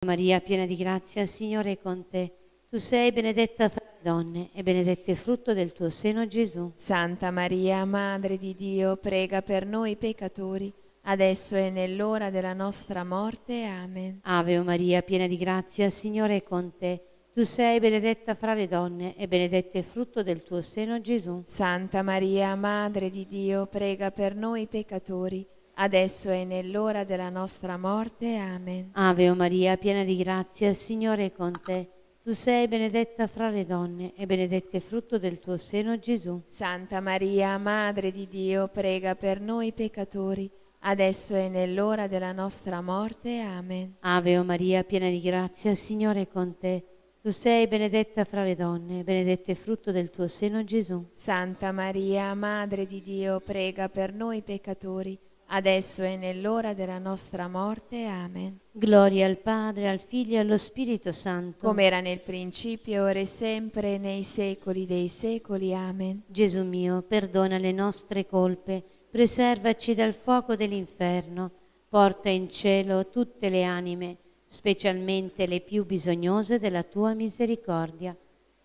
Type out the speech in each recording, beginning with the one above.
Maria, piena di grazia, il Signore è con te. Tu sei benedetta fra le donne e benedetto il frutto del tuo seno, Gesù. Santa Maria, Madre di Dio, prega per noi peccatori, adesso e nell'ora della nostra morte. Amen. Ave Maria, piena di grazia, il Signore è con te. Tu sei benedetta fra le donne e benedetto il frutto del tuo seno, Gesù. Santa Maria, Madre di Dio, prega per noi peccatori, adesso e nell'ora della nostra morte. Amen. Ave Maria, piena di grazia, il Signore è con te. Tu sei benedetta fra le donne e benedetto il frutto del tuo seno, Gesù. Santa Maria, Madre di Dio, prega per noi peccatori, adesso e nell'ora della nostra morte. Amen. Ave Maria, piena di grazia, il Signore è con te. Tu sei benedetta fra le donne e benedetto il frutto del tuo seno, Gesù. Santa Maria, Madre di Dio, prega per noi peccatori, adesso e nell'ora della nostra morte. Amen. Gloria al Padre, al Figlio e allo Spirito Santo. Come era nel principio, ora e sempre, nei secoli dei secoli. Amen. Gesù mio, perdona le nostre colpe, preservaci dal fuoco dell'inferno, porta in cielo tutte le anime, specialmente le più bisognose della tua misericordia.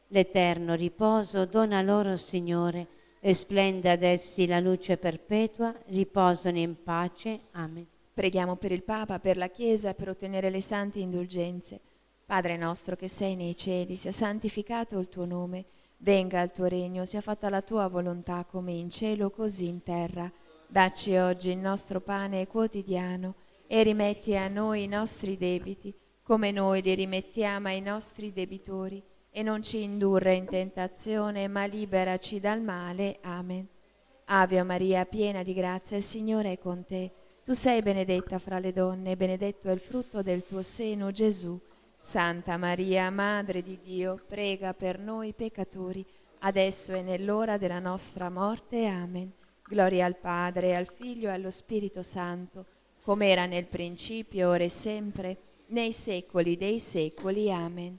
L'eterno riposo dona loro, Signore, e splenda ad essi la luce perpetua, riposano in pace. Amen. Preghiamo per il Papa, per la Chiesa, per ottenere le sante indulgenze. Padre nostro che sei nei cieli, sia santificato il tuo nome, venga il tuo regno, sia fatta la tua volontà come in cielo così in terra. Dacci oggi il nostro pane quotidiano e rimetti a noi i nostri debiti, come noi li rimettiamo ai nostri debitori, e non ci indurre in tentazione, ma liberaci dal male. Amen. Ave Maria, piena di grazia, il Signore è con te. Tu sei benedetta fra le donne, e benedetto è il frutto del tuo seno, Gesù. Santa Maria, Madre di Dio, prega per noi peccatori, adesso e nell'ora della nostra morte. Amen. Gloria al Padre, al Figlio e allo Spirito Santo, come era nel principio, ora e sempre, nei secoli dei secoli. Amen.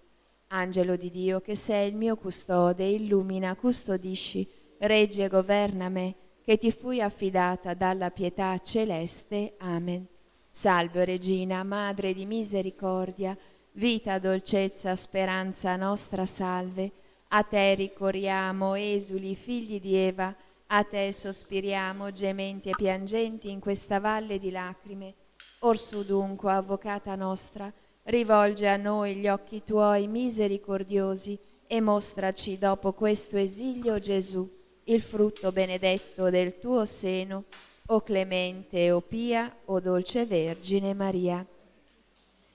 Angelo di Dio, che sei il mio custode, illumina, custodisci, regge e governa me, che ti fui affidata dalla pietà celeste. Amen. Salve Regina, Madre di misericordia, vita, dolcezza, speranza nostra salve. A te ricorriamo, esuli, figli di Eva, a te sospiriamo, gementi e piangenti in questa valle di lacrime. Orsù dunque, Avvocata nostra, rivolge a noi gli occhi tuoi misericordiosi e mostraci dopo questo esilio Gesù, il frutto benedetto del tuo seno, o clemente, o pia, o dolce Vergine Maria.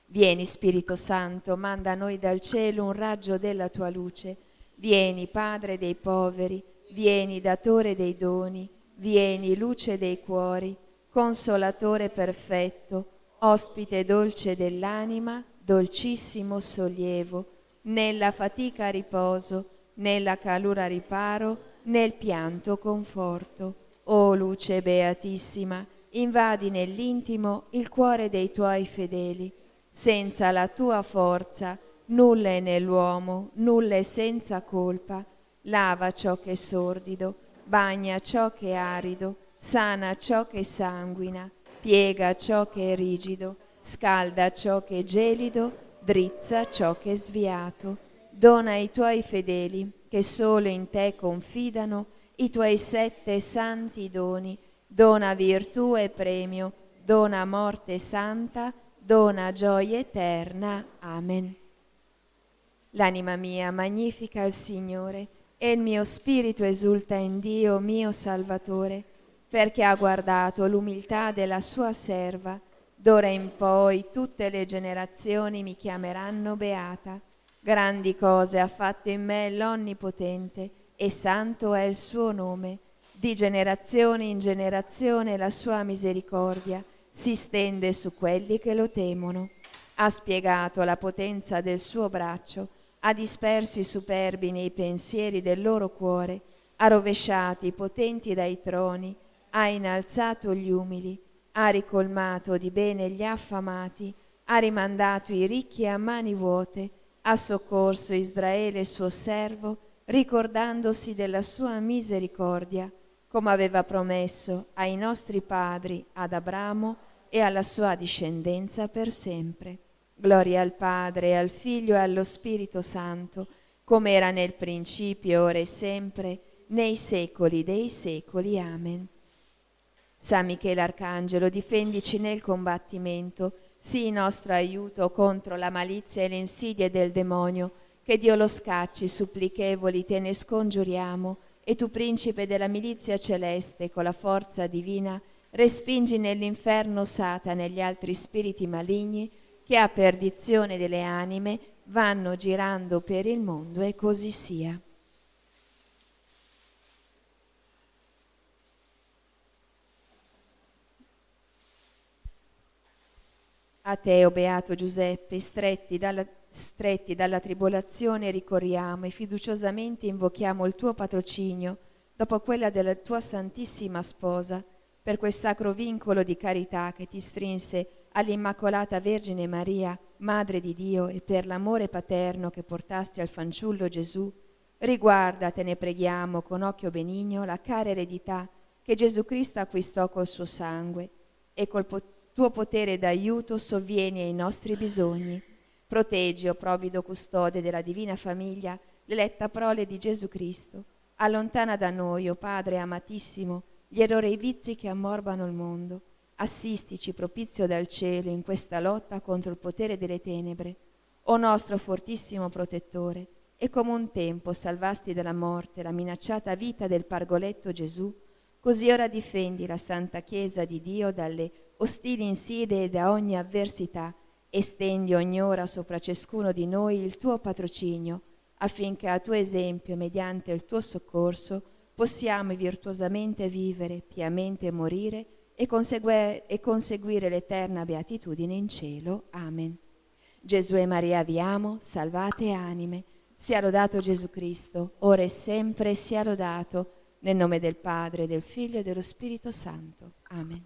Vieni Spirito Santo, manda a noi dal cielo un raggio della tua luce. Vieni Padre dei poveri, vieni Datore dei doni, vieni Luce dei cuori, Consolatore perfetto, ospite dolce dell'anima, dolcissimo sollievo, nella fatica riposo, nella calura riparo, nel pianto conforto. O luce beatissima, invadi nell'intimo il cuore dei tuoi fedeli. Senza la tua forza, nulla è nell'uomo, nulla è senza colpa. Lava ciò che è sordido, bagna ciò che è arido, sana ciò che sanguina, piega ciò che è rigido, scalda ciò che è gelido, drizza ciò che è sviato. Dona ai tuoi fedeli, che solo in te confidano, i tuoi 7 santi doni. Dona virtù e premio, dona morte santa, dona gioia eterna. Amen. L'anima mia magnifica il Signore, e il mio spirito esulta in Dio mio Salvatore, perché ha guardato l'umiltà della sua serva. D'ora in poi tutte le generazioni mi chiameranno beata. Grandi cose ha fatto in me l'Onnipotente, e santo è il suo nome. Di generazione in generazione la sua misericordia si stende su quelli che lo temono. Ha spiegato la potenza del suo braccio, ha disperso i superbi nei pensieri del loro cuore, ha rovesciato i potenti dai troni, ha innalzato gli umili, ha ricolmato di bene gli affamati, ha rimandato i ricchi a mani vuote, ha soccorso Israele suo servo, ricordandosi della sua misericordia, come aveva promesso ai nostri padri, ad Abramo e alla sua discendenza per sempre. Gloria al Padre, al Figlio e allo Spirito Santo, come era nel principio, ora e sempre, nei secoli dei secoli. Amen. San Michele Arcangelo, difendici nel combattimento, sii nostro aiuto contro la malizia e le insidie del demonio, che Dio lo scacci, supplichevoli te ne scongiuriamo, e tu, principe della milizia celeste, con la forza divina, respingi nell'inferno Satana e gli altri spiriti maligni, che a perdizione delle anime vanno girando per il mondo, e così sia. A te, o Beato Giuseppe, stretti dalla tribolazione, ricorriamo e fiduciosamente invochiamo il tuo patrocinio, dopo quella della tua Santissima Sposa, per quel sacro vincolo di carità che ti strinse all'Immacolata Vergine Maria, Madre di Dio, e per l'amore paterno che portasti al fanciullo Gesù. Riguarda, te ne preghiamo, con occhio benigno, la cara eredità che Gesù Cristo acquistò col suo sangue, e col tuo potere d'aiuto sovvieni ai nostri bisogni. Proteggi, o provvido custode della divina famiglia, l'eletta prole di Gesù Cristo. Allontana da noi, o Padre amatissimo, gli errori e i vizi che ammorbano il mondo. Assistici, propizio dal cielo, in questa lotta contro il potere delle tenebre. O nostro fortissimo protettore, e come un tempo salvasti dalla morte la minacciata vita del pargoletto Gesù, così ora difendi la Santa Chiesa di Dio dalle ostili insidie e da ogni avversità. Estendi ogni ora sopra ciascuno di noi il tuo patrocinio, affinché a tuo esempio, mediante il tuo soccorso, possiamo virtuosamente vivere, piamente morire e conseguire l'eterna beatitudine in cielo. Amen. Gesù e Maria vi amo, salvate anime. Sia lodato Gesù Cristo, ora e sempre sia lodato, nel nome del Padre, del Figlio e dello Spirito Santo. Amen.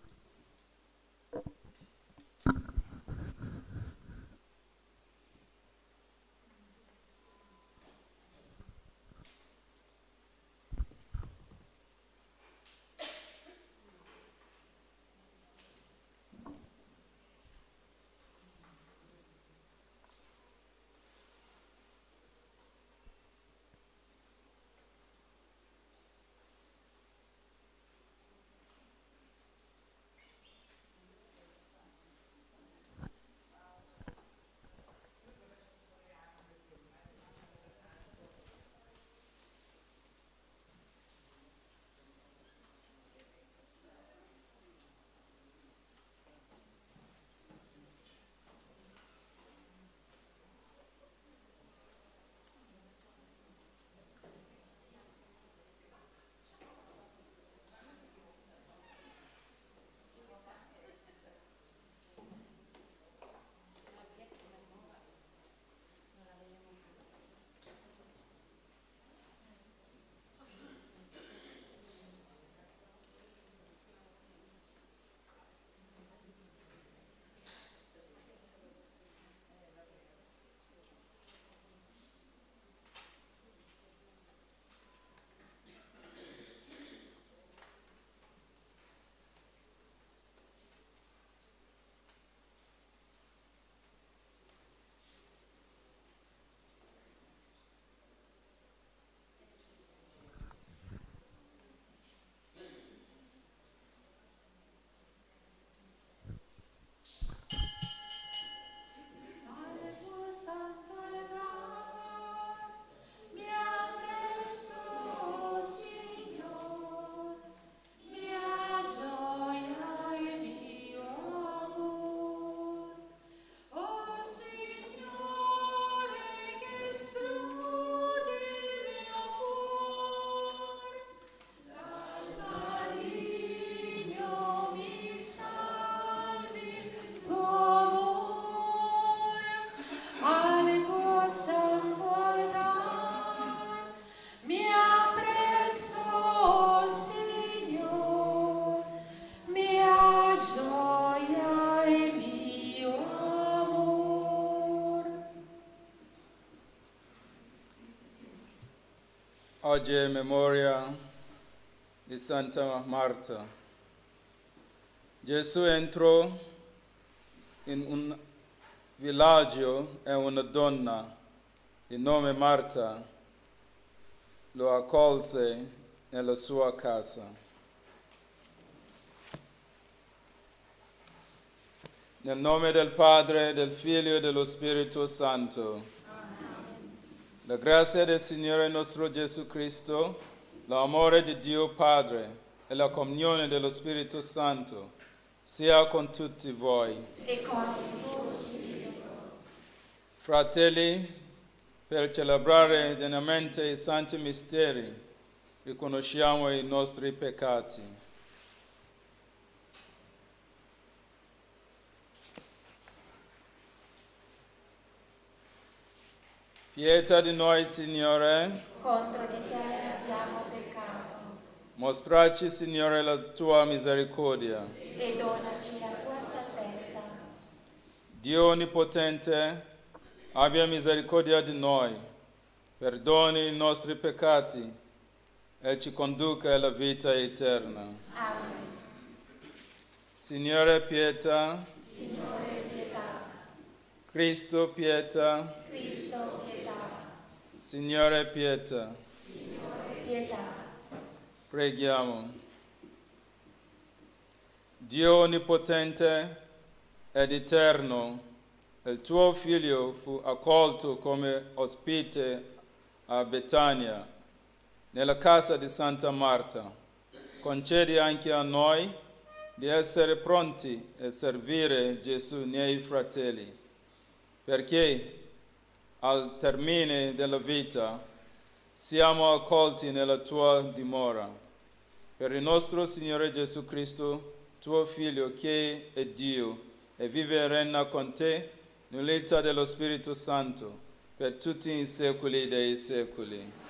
Oggi è memoria di Santa Marta. Gesù entrò in un villaggio e una donna di nome Marta lo accolse nella sua casa. Nel nome del Padre, del Figlio e dello Spirito Santo. Amen. La grazia del Signore nostro Gesù Cristo, l'amore di Dio Padre e la comunione dello Spirito Santo sia con tutti voi. E con il tuo spirito. Fratelli, per celebrare degnamente i santi misteri, riconosciamo i nostri peccati. Pietà di noi, Signore. Contro di te abbiamo peccato. Mostraci, Signore, la tua misericordia. E donaci la tua salvezza. Dio Onnipotente, abbia misericordia di noi, perdoni i nostri peccati e ci conduca alla vita eterna. Amen. Signore, pietà. Signore, pietà. Cristo, pietà. Cristo, pietà. Signore, pietà. Signore, pietà. Preghiamo. Dio Onnipotente ed Eterno, il tuo Figlio fu accolto come ospite a Betania, nella casa di Santa Marta. Concedi anche a noi di essere pronti a servire Gesù nei fratelli, perché al termine della vita siamo accolti nella tua dimora. Per il nostro Signore Gesù Cristo, tuo Figlio, che è Dio e vive e regna con te nell'unità dello Spirito Santo, per tutti i secoli dei secoli.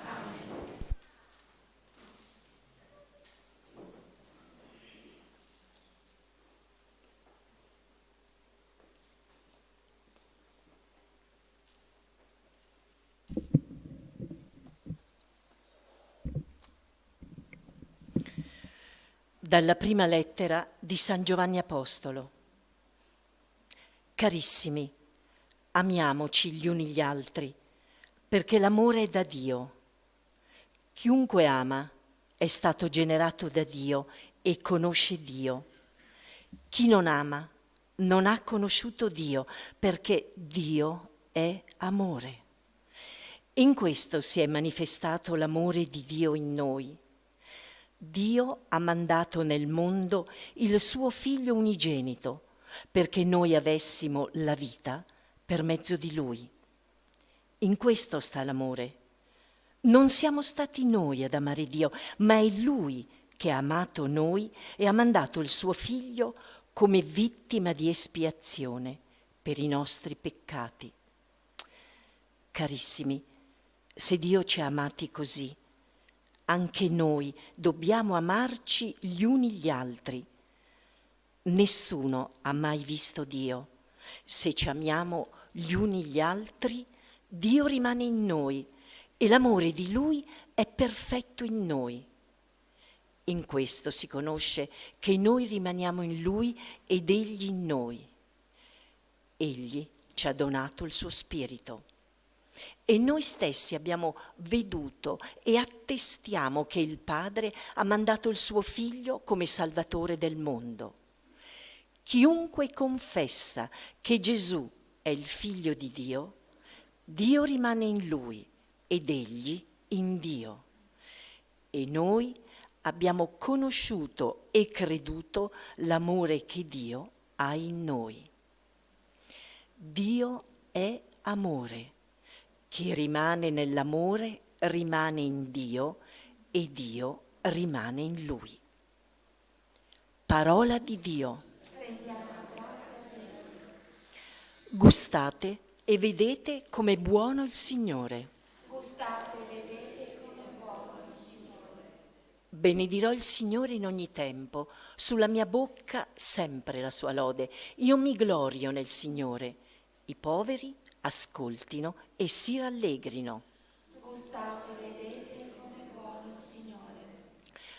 Dalla prima lettera di San Giovanni Apostolo. Carissimi, amiamoci gli uni gli altri, perché l'amore è da Dio. Chiunque ama è stato generato da Dio e conosce Dio. Chi non ama non ha conosciuto Dio, perché Dio è amore. In questo si è manifestato l'amore di Dio in noi. Dio ha mandato nel mondo il suo Figlio unigenito perché noi avessimo la vita per mezzo di Lui. In questo sta l'amore. Non siamo stati noi ad amare Dio, ma è Lui che ha amato noi e ha mandato il suo Figlio come vittima di espiazione per i nostri peccati. Carissimi, se Dio ci ha amati così, anche noi dobbiamo amarci gli uni gli altri. Nessuno ha mai visto Dio. Se ci amiamo gli uni gli altri, Dio rimane in noi e l'amore di Lui è perfetto in noi. In questo si conosce che noi rimaniamo in Lui ed Egli in noi. Egli ci ha donato il suo Spirito. E noi stessi abbiamo veduto e attestiamo che il Padre ha mandato il suo Figlio come Salvatore del mondo. Chiunque confessa che Gesù è il Figlio di Dio, Dio rimane in Lui ed Egli in Dio. E noi abbiamo conosciuto e creduto l'amore che Dio ha in noi. Dio è amore. Chi rimane nell'amore rimane in Dio e Dio rimane in Lui. Parola di Dio. Gustate e vedete com'è buono il Signore. Gustate e vedete come è buono il Signore. Benedirò il Signore in ogni tempo, sulla mia bocca sempre la sua lode. Io mi glorio nel Signore. I poveri ascoltino e si rallegrino. Gustate e vedete come è buono il Signore.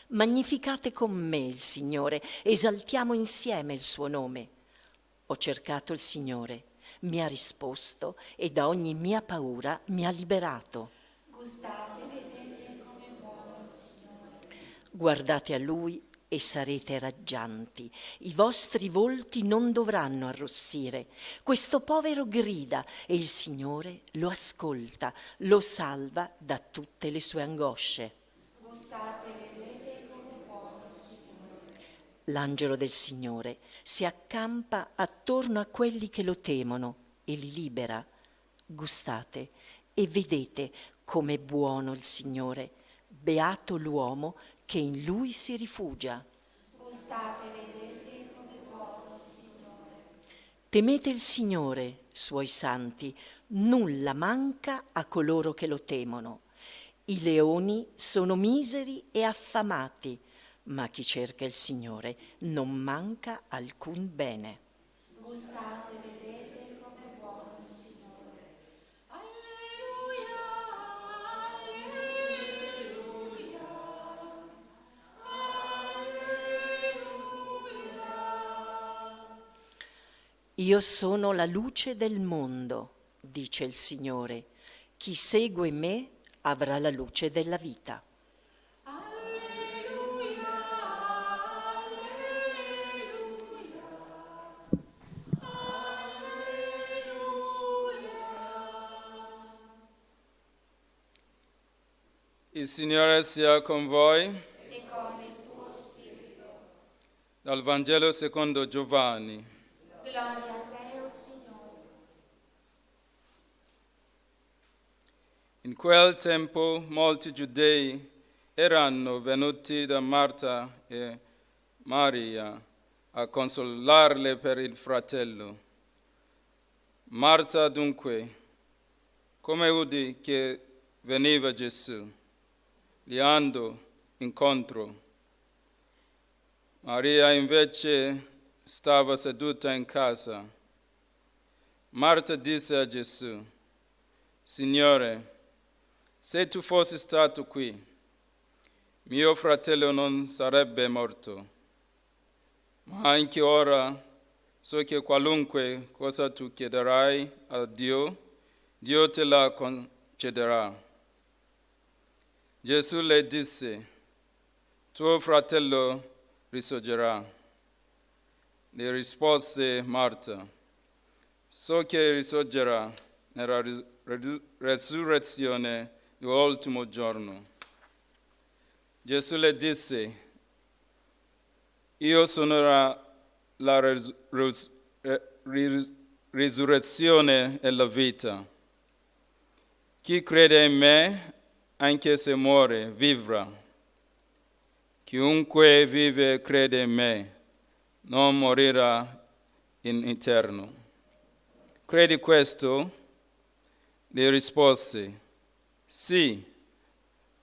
Magnificate con me il Signore, esaltiamo insieme il suo nome. Ho cercato il Signore, mi ha risposto e da ogni mia paura mi ha liberato. Gustate, vedete come buono il Signore. Guardate a Lui e sarete raggianti. I vostri volti non dovranno arrossire. Questo povero grida e il Signore lo ascolta, lo salva da tutte le sue angosce. Gustate, vedete come buono il Signore. L'angelo del Signore si accampa attorno a quelli che lo temono e li libera. Gustate e vedete com'è buono il Signore. Beato l'uomo che in Lui si rifugia. Gustate, vedete come buono il Signore. Temete il Signore, suoi santi, nulla manca a coloro che lo temono. I leoni sono miseri e affamati, ma chi cerca il Signore non manca alcun bene. Gustate, vedete come buono il Signore. Alleluia, alleluia, alleluia. Io sono la luce del mondo, dice il Signore. Chi segue me avrà la luce della vita. Alleluia, alleluia, alleluia. Il Signore sia con voi. E con il tuo spirito. Dal Vangelo secondo Giovanni. Gloria a te, o Signore. In quel tempo molti giudei erano venuti da Marta e Maria a consolarle per il fratello. Marta dunque, come udì che veniva Gesù, gli andò incontro. Maria invece stava seduta in casa. Marta disse a Gesù: Signore, se tu fossi stato qui, mio fratello non sarebbe morto. Ma anche ora so che qualunque cosa tu chiederai a Dio, Dio te la concederà. Gesù le disse: tuo fratello risorgerà. Le rispose Marta: so che risorgerà nella resurrezione dell'ultimo giorno. Gesù le disse: io sono la risurrezione e la vita. Chi crede in me, anche se muore, vivrà. Chiunque vive e crede in me, non morirà in eterno. Credi questo? Le rispose: sì,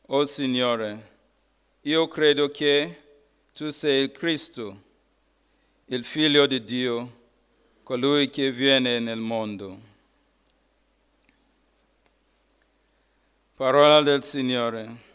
o Signore, io credo che tu sei il Cristo, il Figlio di Dio, colui che viene nel mondo. Parola del Signore.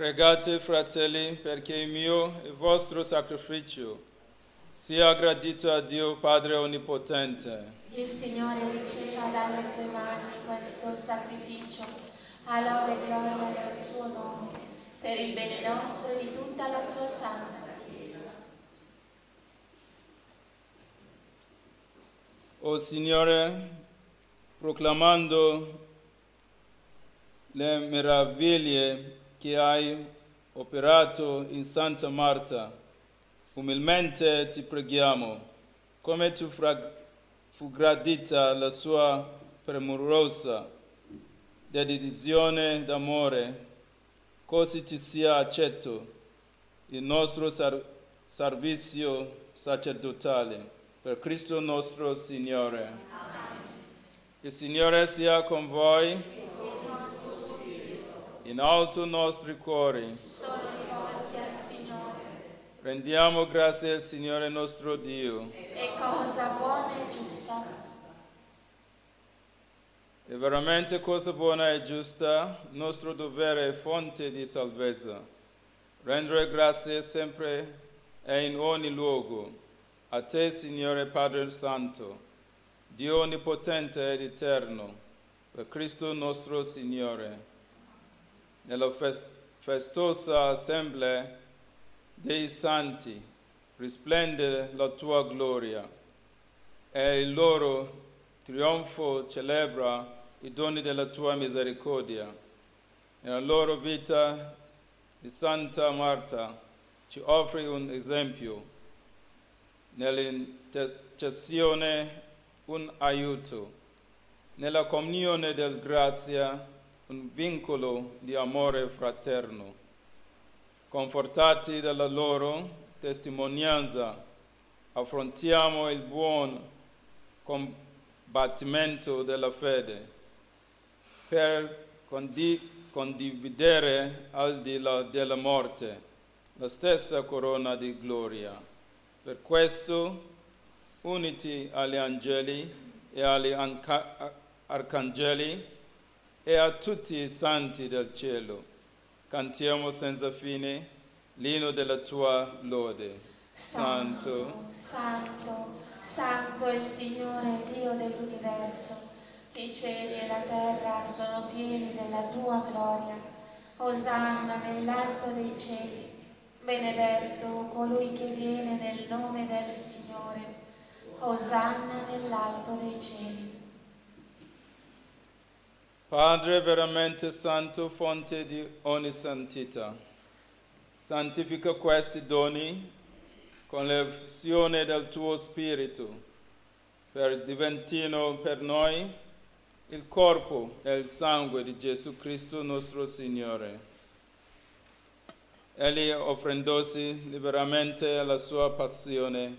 Pregate, fratelli, perché il mio e vostro sacrificio sia gradito a Dio Padre Onnipotente. Il Signore riceva dalle tue mani questo sacrificio, a lode e gloria del suo nome, per il bene nostro e di tutta la sua santa Chiesa. O Signore, proclamando le meraviglie che hai operato in Santa Marta, umilmente ti preghiamo, come tu fu gradita la sua premurosa dedizione d'amore, così ti sia accetto il nostro servizio sacerdotale per Cristo nostro Signore. Il Signore sia con voi. In alto i nostri cuori. Sono rivolti al Signore. Rendiamo grazie al Signore nostro Dio. È cosa buona e giusta. È veramente cosa buona e giusta, nostro dovere e fonte di salvezza. Rendere grazie sempre e in ogni luogo. A te, Signore Padre Santo, Dio Onnipotente ed Eterno, per Cristo nostro Signore. Nella festosa assemblea dei santi risplende la tua gloria e il loro trionfo celebra i doni della tua misericordia. Nella loro vita di Santa Marta ci offri un esempio, nell'intercessione un aiuto, nella comunione del grazia un vincolo di amore fraterno. Confortati dalla loro testimonianza, affrontiamo il buon combattimento della fede per condividere al di là della morte la stessa corona di gloria. Per questo, uniti agli angeli e agli arcangeli e a tutti i santi del cielo, cantiamo senza fine l'inno della tua lode. Santo, Santo, Santo è il Signore Dio dell'universo. I cieli e la terra sono pieni della tua gloria. Osanna nell'alto dei cieli. Benedetto colui che viene nel nome del Signore. Osanna nell'alto dei cieli. Padre veramente santo, fonte di ogni santità, santifica questi doni con l'effusione del tuo Spirito, per diventino per noi il corpo e il sangue di Gesù Cristo nostro Signore. Egli, offrendosi liberamente alla sua passione,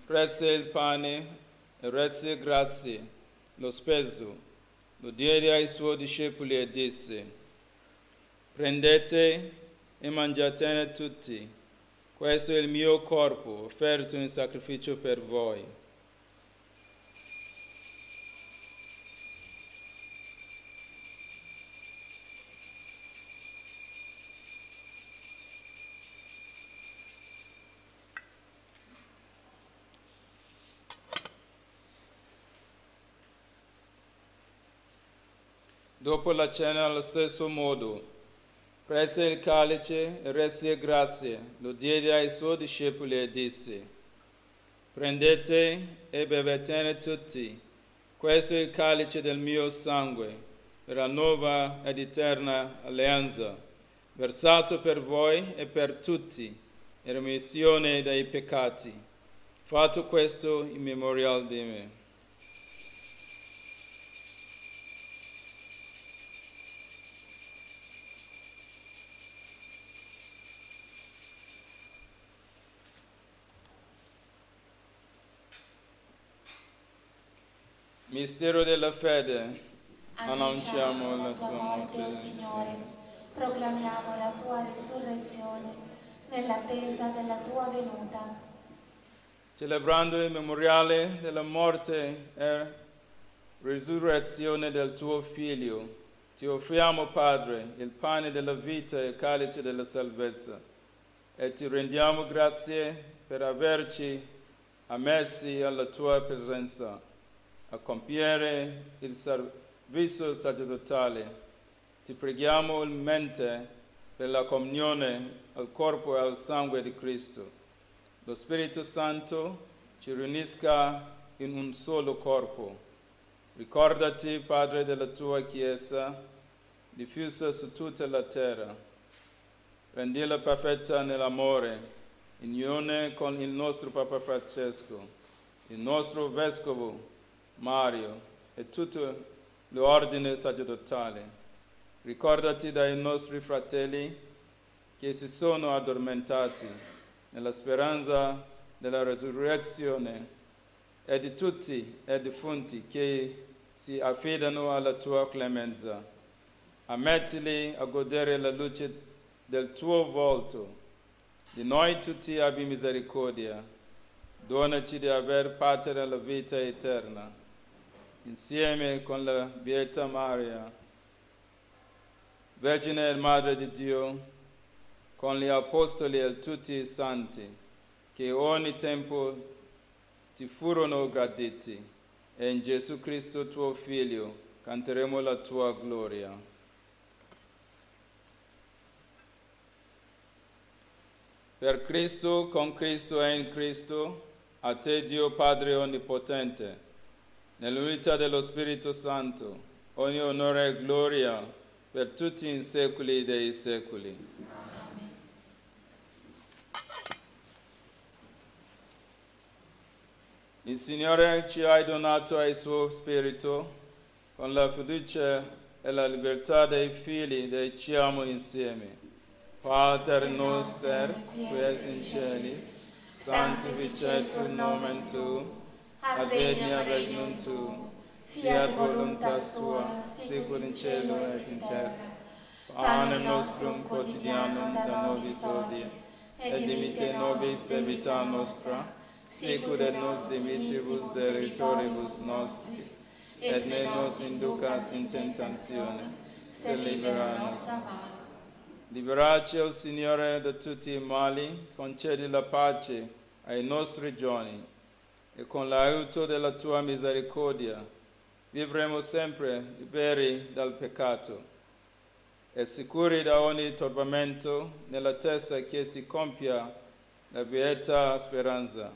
prese il pane e rese grazie, lo speso, lo diede ai suoi discepoli e disse: prendete e mangiatene tutti, questo è il mio corpo offerto in sacrificio per voi. Dopo la cena, allo stesso modo, prese il calice e rese grazie, lo diede ai suoi discepoli e disse: prendete e bevetene tutti, questo è il calice del mio sangue, per la nuova ed eterna alleanza, versato per voi e per tutti, in remissione dei peccati. Fatto questo in memorial di me. Mistero della fede, annunciamo la tua morte, o Signore, proclamiamo la tua risurrezione nell'attesa della tua venuta. Celebrando il memoriale della morte e risurrezione del tuo Figlio, Ti offriamo, Padre, il pane della vita e il calice della salvezza e ti rendiamo grazie per averci ammessi alla tua presenza a compiere il servizio sacerdotale. Ti preghiamo umilmente per la comunione al corpo e al sangue di Cristo. Lo Spirito Santo ci riunisca in un solo corpo. Ricordati, Padre, della tua Chiesa, diffusa su tutta la terra. Rendila perfetta nell'amore, in unione con il nostro Papa Francesco, il nostro Vescovo Mario e tutto l'ordine sacerdotale. Ricordati dei nostri fratelli che si sono addormentati nella speranza della resurrezione e di tutti i defunti che si affidano alla tua clemenza. Ammettili a godere la luce del tuo volto. Di noi tutti abbi misericordia. Donaci di aver parte alla vita eterna, insieme con la Beata Maria, Vergine e Madre di Dio, con gli Apostoli e tutti i Santi, che ogni tempo ti furono graditi, e in Gesù Cristo tuo Figlio canteremo la tua gloria. Per Cristo, con Cristo e in Cristo, a te Dio Padre Onnipotente, nell'unità dello Spirito Santo, ogni onore e gloria per tutti i secoli dei secoli. Il Signore ci ha donato il suo Spirito, con la fiducia e la libertà dei figli diciamo insieme. Pater noster, qui es in celis, sanctificetur nomen tu, adveniat regnum tu, fiat voluntas tua, sicur in cielo et in terra. Panem nostrum quotidianum da nobis hodie, et dimitte nobis debita nostra, sicur et nos dimittibus debitoribus nostris, et ne nos inducas in tentazione, sed libera nos a male. Liberaci, o Signore, da tutti i mali, concedi la pace ai nostri giorni, e con l'aiuto della tua misericordia vivremo sempre liberi dal peccato e sicuri da ogni turbamento nell'attesa che si compia la beata speranza.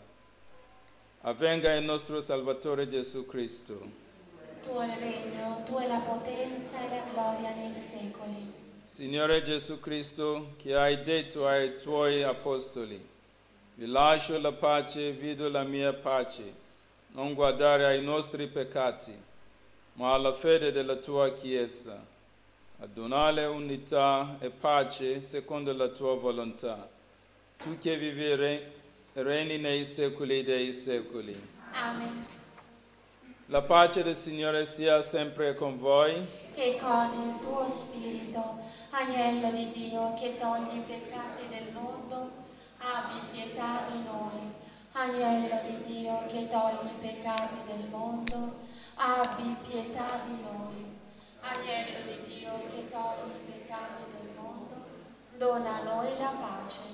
Avvenga il nostro Salvatore Gesù Cristo. Tuo è il regno, tua è la potenza e la gloria nei secoli. Signore Gesù Cristo, che hai detto ai tuoi apostoli, vi lascio la pace, vi do la mia pace, non guardare ai nostri peccati, ma alla fede della tua Chiesa. Donale unità e pace secondo la tua volontà. Tu che vivi e regni nei secoli dei secoli. Amen. La pace del Signore sia sempre con voi. E con il tuo spirito, agnello di Dio che toglie i peccati del mondo, abbi pietà di noi. Agnello di Dio che toglie i peccati del mondo, abbi pietà di noi. Agnello di Dio che toglie i peccati del mondo, dona a noi la pace.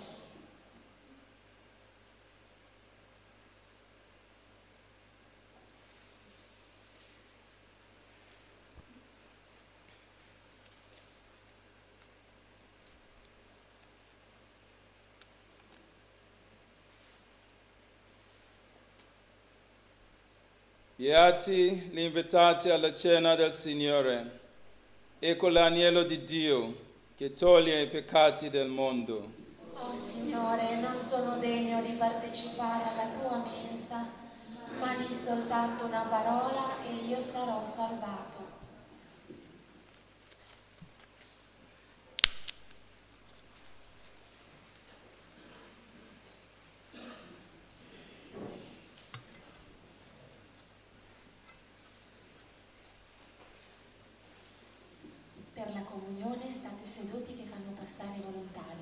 Beati gli invitati alla cena del Signore. Ecco l'agnello di Dio che toglie i peccati del mondo. Oh Signore, non sono degno di partecipare alla tua mensa, ma di soltanto una parola e io sarò salvato. Per la comunione state seduti che fanno passare i volontari.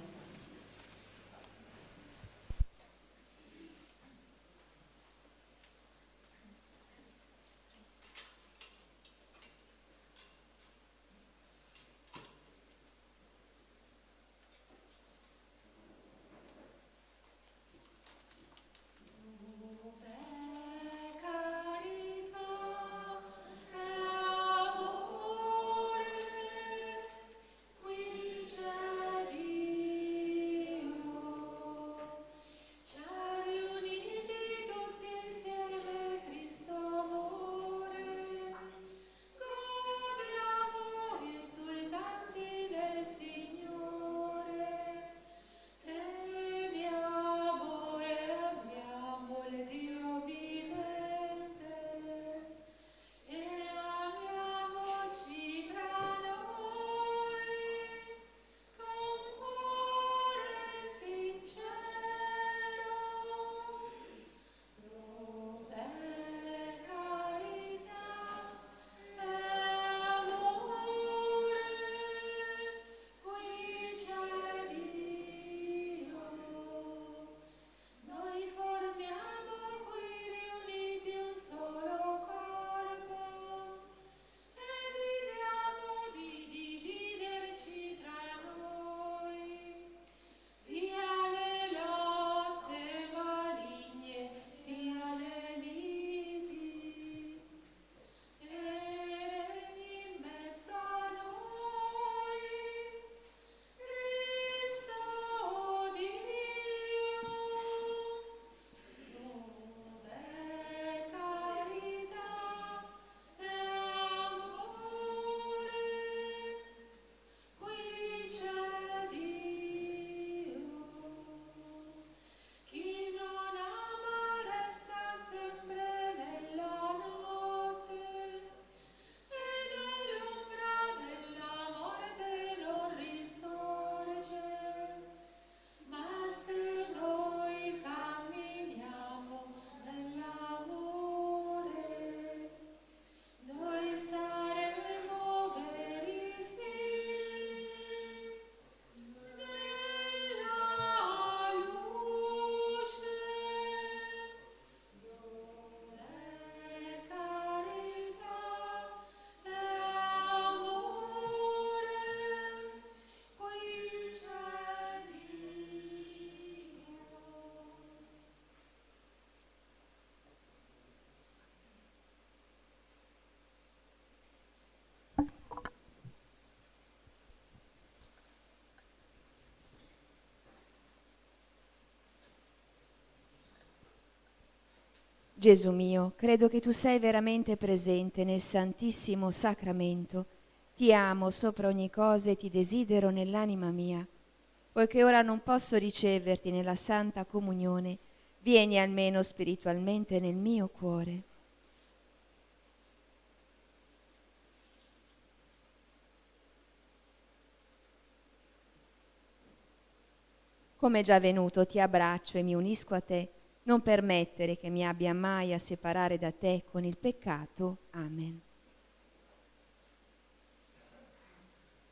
Gesù mio, credo che tu sei veramente presente nel Santissimo Sacramento. Ti amo sopra ogni cosa e ti desidero nell'anima mia. Poiché ora non posso riceverti nella Santa Comunione, vieni almeno spiritualmente nel mio cuore. Come già venuto ti abbraccio e mi unisco a te. Non permettere che mi abbia mai a separare da te con il peccato. Amen.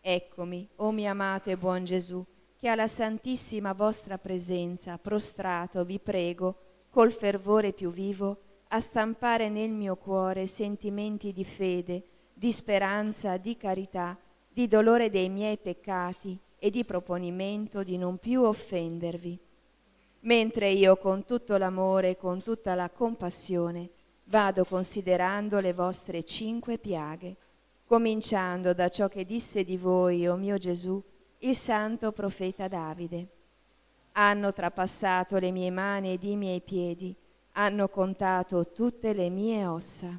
Eccomi, o mio amato e buon Gesù, che alla santissima vostra presenza, prostrato, vi prego, col fervore più vivo, a stampare nel mio cuore sentimenti di fede, di speranza, di carità, di dolore dei miei peccati e di proponimento di non più offendervi. Mentre io con tutto l'amore e con tutta la compassione vado considerando le vostre 5 piaghe, cominciando da ciò che disse di voi, o mio Gesù, il santo profeta Davide. Hanno trapassato le mie mani ed i miei piedi, hanno contato tutte le mie ossa.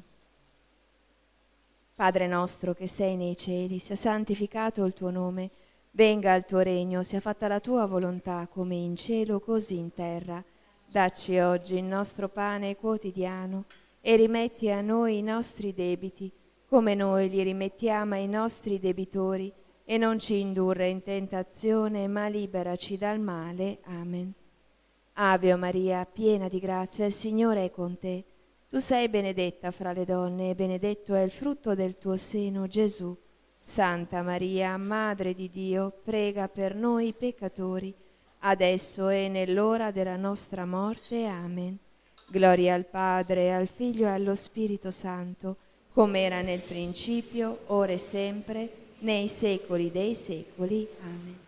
Padre nostro che sei nei cieli, sia santificato il tuo nome, venga il tuo regno, sia fatta la tua volontà come in cielo così in terra. Dacci oggi il nostro pane quotidiano e rimetti a noi i nostri debiti come noi li rimettiamo ai nostri debitori e non ci indurre in tentazione ma liberaci dal male. Amen. Ave Maria, piena di grazia, il Signore è con te. Tu sei benedetta fra le donne e benedetto è il frutto del tuo seno, Gesù. Santa Maria, Madre di Dio, prega per noi peccatori, adesso e nell'ora della nostra morte. Amen. Gloria al Padre, al Figlio e allo Spirito Santo, come era nel principio, ora e sempre, nei secoli dei secoli. Amen.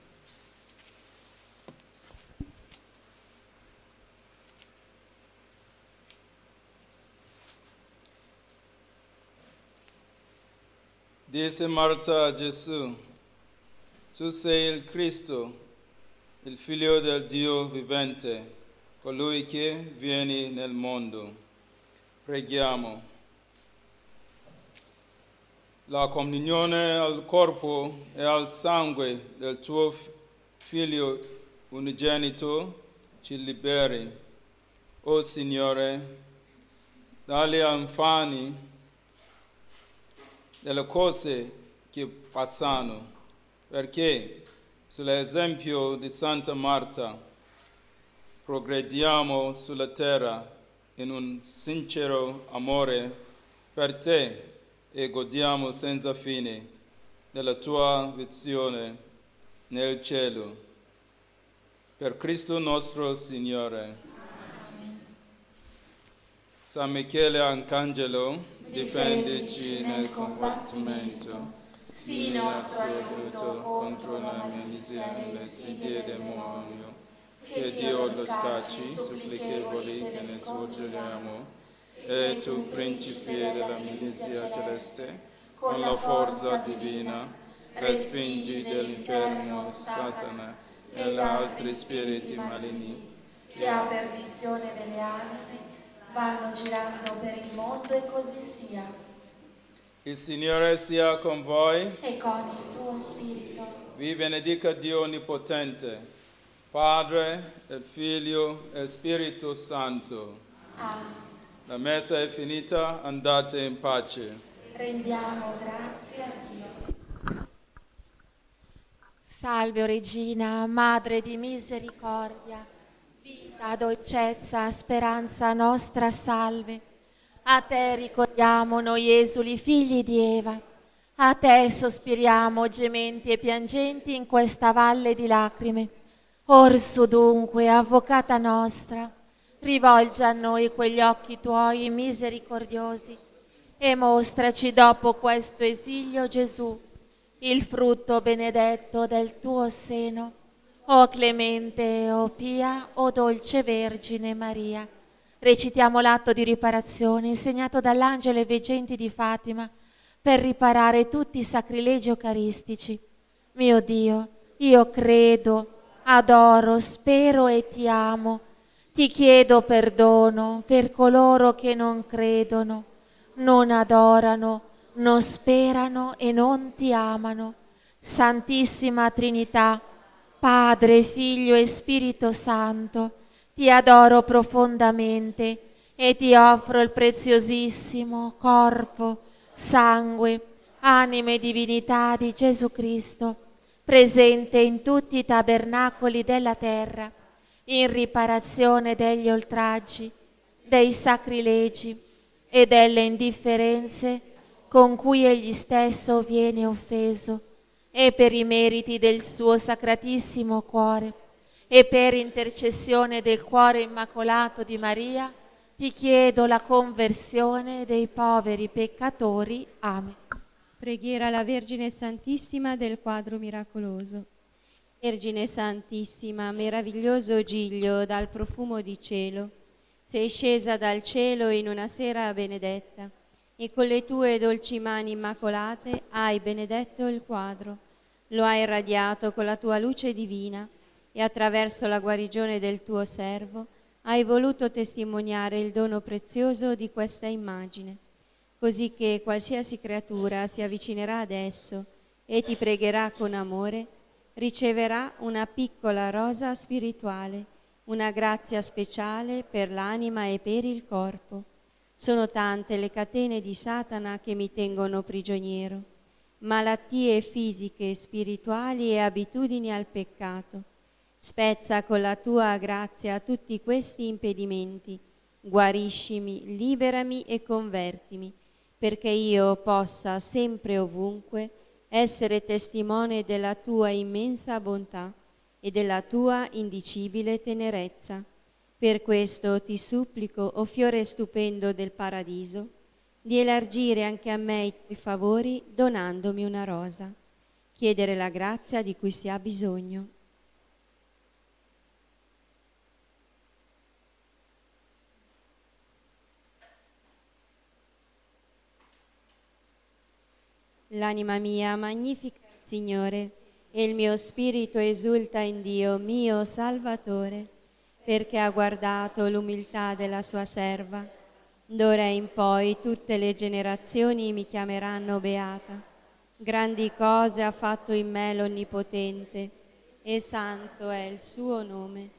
Disse Marta a Gesù: tu sei il Cristo, il Figlio del Dio vivente, colui che viene nel mondo. Preghiamo. La comunione al corpo e al sangue del tuo Figlio unigenito ci liberi. O Signore, dagli infami delle cose che passano, perché sull'esempio di Santa Marta progrediamo sulla terra in un sincero amore per te e godiamo senza fine della tua visione nel cielo. Per Cristo nostro Signore. San Michele Arcangelo, difendici nel combattimento, sii nostro aiuto contro la malizia e le insidie del demonio. Che Dio lo scacci, supplichevoli che ne sorgeriamo, e tu, principe della milizia celeste, con la forza divina, respingi dall'inferno Satana e gli altri spiriti maligni, che a perdizione delle anime vanno girando per il mondo e così sia. Il Signore sia con voi. E con il tuo spirito. Vi benedica Dio Onnipotente, Padre e Figlio e Spirito Santo. Amen. La messa è finita, andate in pace. Rendiamo grazie a Dio. Salve, o Regina, Madre di misericordia, vita, dolcezza, speranza nostra, salve. A te ricordiamo noi esuli figli di Eva, a te sospiriamo gementi e piangenti in questa valle di lacrime. Orsu dunque, avvocata nostra, rivolgi a noi quegli occhi tuoi misericordiosi e mostraci dopo questo esilio Gesù, il frutto benedetto del tuo seno. O clemente, o pia, o dolce Vergine Maria. Recitiamo l'atto di riparazione insegnato dall'angelo ai veggenti di Fatima per riparare tutti i sacrilegi eucaristici. Mio Dio, io credo, adoro, spero e ti amo. Ti chiedo perdono per coloro che non credono, non adorano, non sperano e non ti amano. Santissima Trinità, Padre, Figlio e Spirito Santo, ti adoro profondamente e ti offro il preziosissimo corpo, sangue, anima e divinità di Gesù Cristo, presente in tutti i tabernacoli della terra, in riparazione degli oltraggi, dei sacrilegi e delle indifferenze con cui egli stesso viene offeso, e per i meriti del suo sacratissimo cuore e per intercessione del cuore immacolato di Maria, ti chiedo la conversione dei poveri peccatori. Amen. Preghiera alla Vergine Santissima del quadro miracoloso. Vergine Santissima, meraviglioso giglio dal profumo di cielo, sei scesa dal cielo in una sera benedetta e con le tue dolci mani immacolate hai benedetto il quadro, lo hai irradiato con la tua luce divina e attraverso la guarigione del tuo servo hai voluto testimoniare il dono prezioso di questa immagine, così che qualsiasi creatura si avvicinerà ad esso e ti pregherà con amore, riceverà una piccola rosa spirituale, una grazia speciale per l'anima e per il corpo. Sono tante le catene di Satana che mi tengono prigioniero, malattie fisiche, spirituali e abitudini al peccato. Spezza con la tua grazia tutti questi impedimenti, guariscimi, liberami e convertimi, perché io possa sempre e ovunque essere testimone della tua immensa bontà e della tua indicibile tenerezza. Per questo ti supplico, o fiore stupendo del paradiso, di elargire anche a me i tuoi favori donandomi una rosa. Chiedere la grazia di cui si ha bisogno. L'anima mia magnifica il Signore, e il mio spirito esulta in Dio, mio Salvatore, perché ha guardato l'umiltà della sua serva. D'ora in poi tutte le generazioni mi chiameranno beata. Grandi cose ha fatto in me l'Onnipotente, e santo è il suo nome.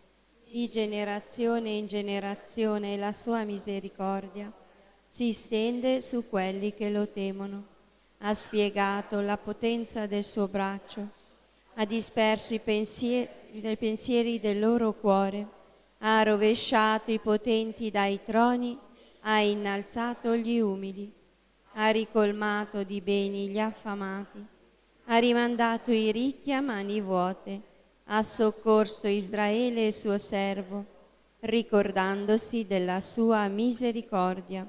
Di generazione in generazione la sua misericordia si stende su quelli che lo temono. Ha spiegato la potenza del suo braccio, ha disperso i pensieri del loro cuore, ha rovesciato i potenti dai troni, ha innalzato gli umili, ha ricolmato di beni gli affamati, ha rimandato i ricchi a mani vuote, ha soccorso Israele suo servo, ricordandosi della sua misericordia,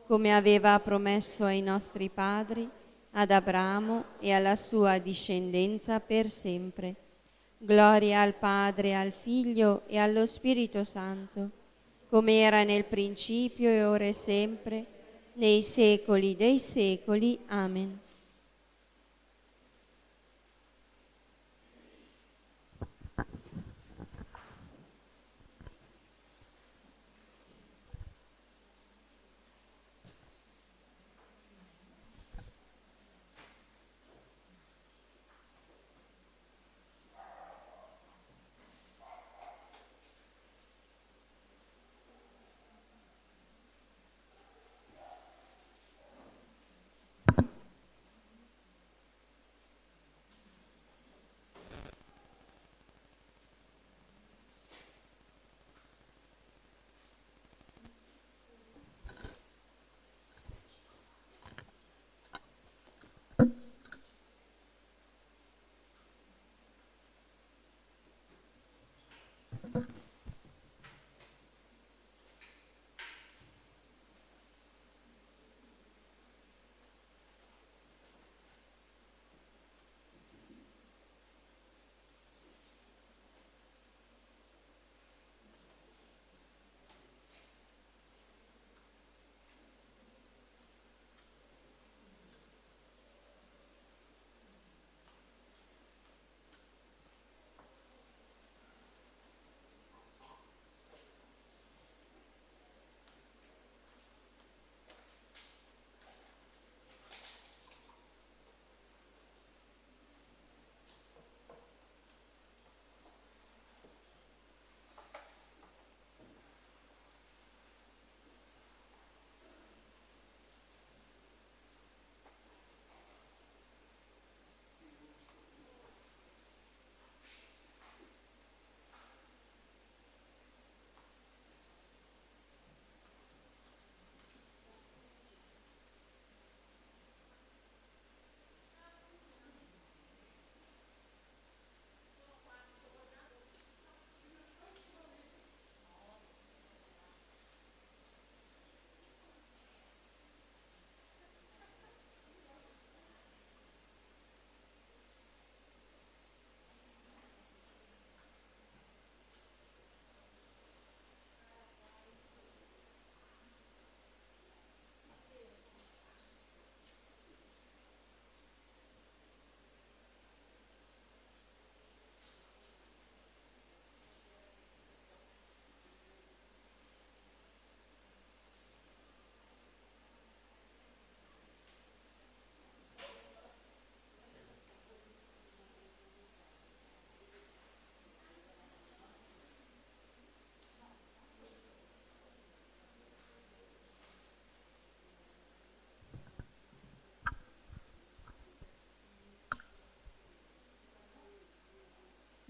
come aveva promesso ai nostri padri, ad Abramo e alla sua discendenza per sempre. Gloria al Padre, al Figlio e allo Spirito Santo, come era nel principio e ora e sempre, nei secoli dei secoli. Amen.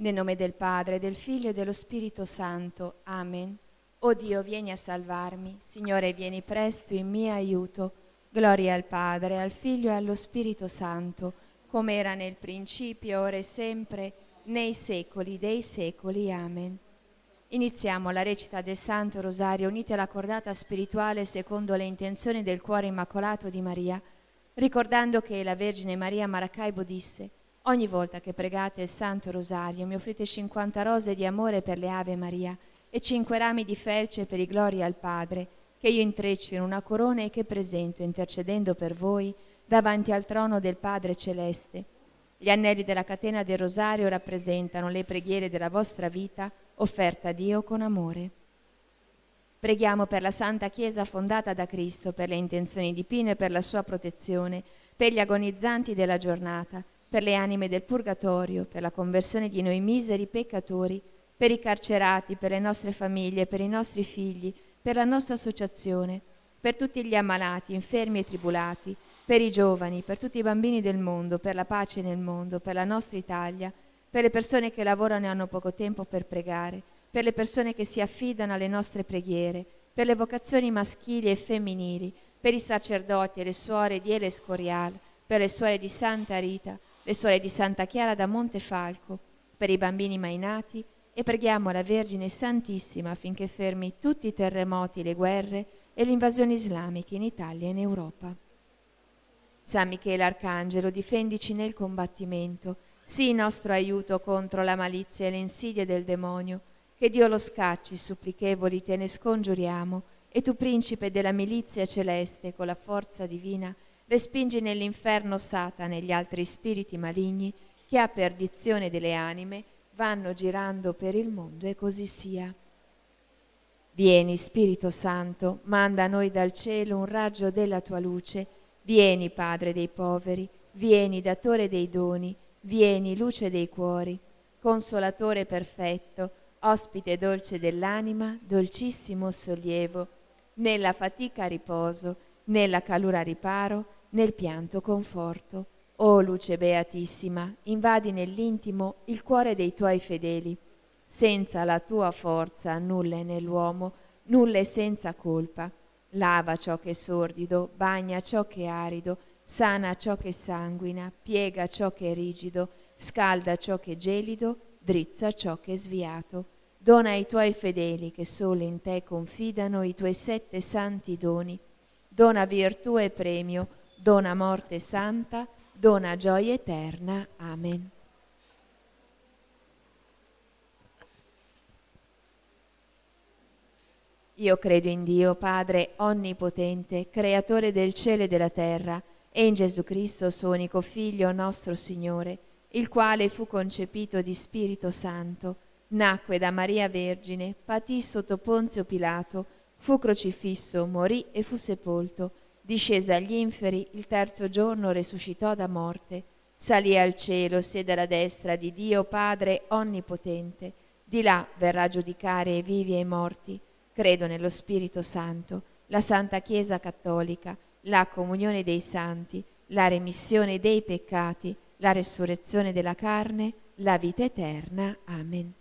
Nel nome del Padre, del Figlio e dello Spirito Santo. Amen. O Dio, vieni a salvarmi. Signore, vieni presto in mio aiuto. Gloria al Padre, al Figlio e allo Spirito Santo, come era nel principio, ora e sempre, nei secoli dei secoli. Amen. Iniziamo la recita del Santo Rosario unite alla cordata spirituale secondo le intenzioni del cuore immacolato di Maria, ricordando che la Vergine Maria Maracaibo disse: ogni volta che pregate il Santo Rosario mi offrite 50 rose di amore per le Ave Maria e 5 rami di felce per i gloria al Padre, che io intreccio in una corona e che presento, intercedendo per voi, davanti al trono del Padre Celeste. Gli anelli della catena del Rosario rappresentano le preghiere della vostra vita, offerta a Dio con amore. Preghiamo per la Santa Chiesa fondata da Cristo, per le intenzioni di Pino e per la sua protezione, per gli agonizzanti della giornata, per le anime del Purgatorio, per la conversione di noi miseri peccatori, per i carcerati, per le nostre famiglie, per i nostri figli, per la nostra associazione, per tutti gli ammalati, infermi e tribulati, per i giovani, per tutti i bambini del mondo, per la pace nel mondo, per la nostra Italia, per le persone che lavorano e hanno poco tempo per pregare, per le persone che si affidano alle nostre preghiere, per le vocazioni maschili e femminili, per i sacerdoti e le suore di El Escorial, per le suore di Santa Rita, le suore di Santa Chiara da Montefalco, per i bambini mai nati, e preghiamo la Vergine Santissima affinché fermi tutti i terremoti, le guerre e le invasioni islamiche in Italia e in Europa. San Michele Arcangelo, difendici nel combattimento, sii nostro aiuto contro la malizia e le insidie del demonio. Che Dio lo scacci, supplichevoli te ne scongiuriamo, e tu, principe della milizia celeste, con la forza divina, respingi nell'inferno Satana e gli altri spiriti maligni che a perdizione delle anime vanno girando per il mondo, e così sia. Vieni, Spirito Santo, manda a noi dal cielo un raggio della tua luce. Vieni, Padre dei poveri, vieni, datore dei doni, vieni, luce dei cuori, consolatore perfetto, ospite dolce dell'anima, dolcissimo sollievo, nella fatica riposo, nella calura riparo, nel pianto conforto. O luce beatissima, invadi nell'intimo il cuore dei tuoi fedeli. Senza la tua forza nulla è nell'uomo, nulla è senza colpa. Lava ciò che è sordido, bagna ciò che è arido, sana ciò che sanguina, piega ciò che è rigido, scalda ciò che è gelido, drizza ciò che è sviato. Dona ai tuoi fedeli che solo in te confidano i tuoi 7 santi doni. Dona virtù e premio, dona morte santa, dona gioia eterna. Amen. Io credo in Dio, Padre onnipotente, creatore del cielo e della terra, e in Gesù Cristo, suo unico Figlio, nostro Signore, il quale fu concepito di Spirito Santo, nacque da Maria Vergine, patì sotto Ponzio Pilato, fu crocifisso, morì e fu sepolto, discese agli inferi, il terzo giorno risuscitò da morte, salì al cielo, siede alla destra di Dio Padre onnipotente, di là verrà a giudicare i vivi e i morti. Credo nello Spirito Santo, la Santa Chiesa Cattolica, la comunione dei santi, la remissione dei peccati, la resurrezione della carne, la vita eterna. Amen.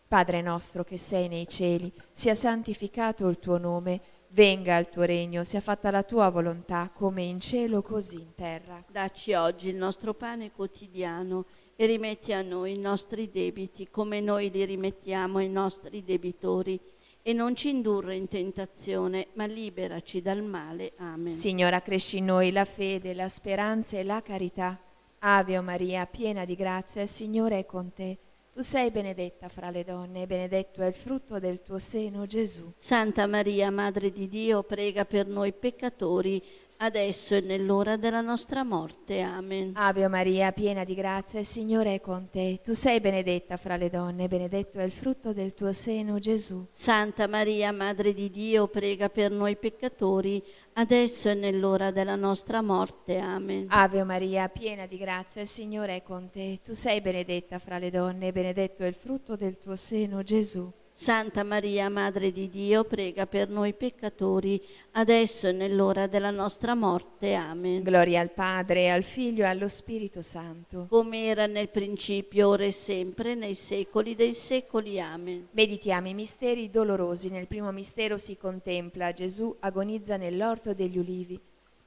Padre nostro che sei nei cieli, sia santificato il tuo nome, venga il tuo regno, sia fatta la tua volontà, come in cielo così in terra. Dacci oggi il nostro pane quotidiano e rimetti a noi i nostri debiti, come noi li rimettiamo ai nostri debitori. E non ci indurre in tentazione, ma liberaci dal male. Amen. Signora, cresci in noi la fede, la speranza e la carità. Ave o Maria, piena di grazia, il Signore è con te. Tu sei benedetta fra le donne, e benedetto è il frutto del tuo seno, Gesù. Santa Maria, Madre di Dio, prega per noi peccatori, adesso e nell'ora della nostra morte. Amen. Ave o Maria, piena di grazia, il Signore è con te. Tu sei benedetta fra le donne, e benedetto è il frutto del tuo seno, Gesù. Santa Maria, Madre di Dio, prega per noi peccatori, adesso e nell'ora della nostra morte. Amen. Ave o Maria, piena di grazia, il Signore è con te. Tu sei benedetta fra le donne, e benedetto è il frutto del tuo seno, Gesù. Santa Maria, Madre di Dio, prega per noi peccatori, adesso e nell'ora della nostra morte. Amen. Gloria al Padre, al Figlio e allo Spirito Santo. Come era nel principio, ora e sempre, nei secoli dei secoli. Amen. Meditiamo i misteri dolorosi. Nel primo mistero si contempla Gesù agonizza nell'orto degli ulivi.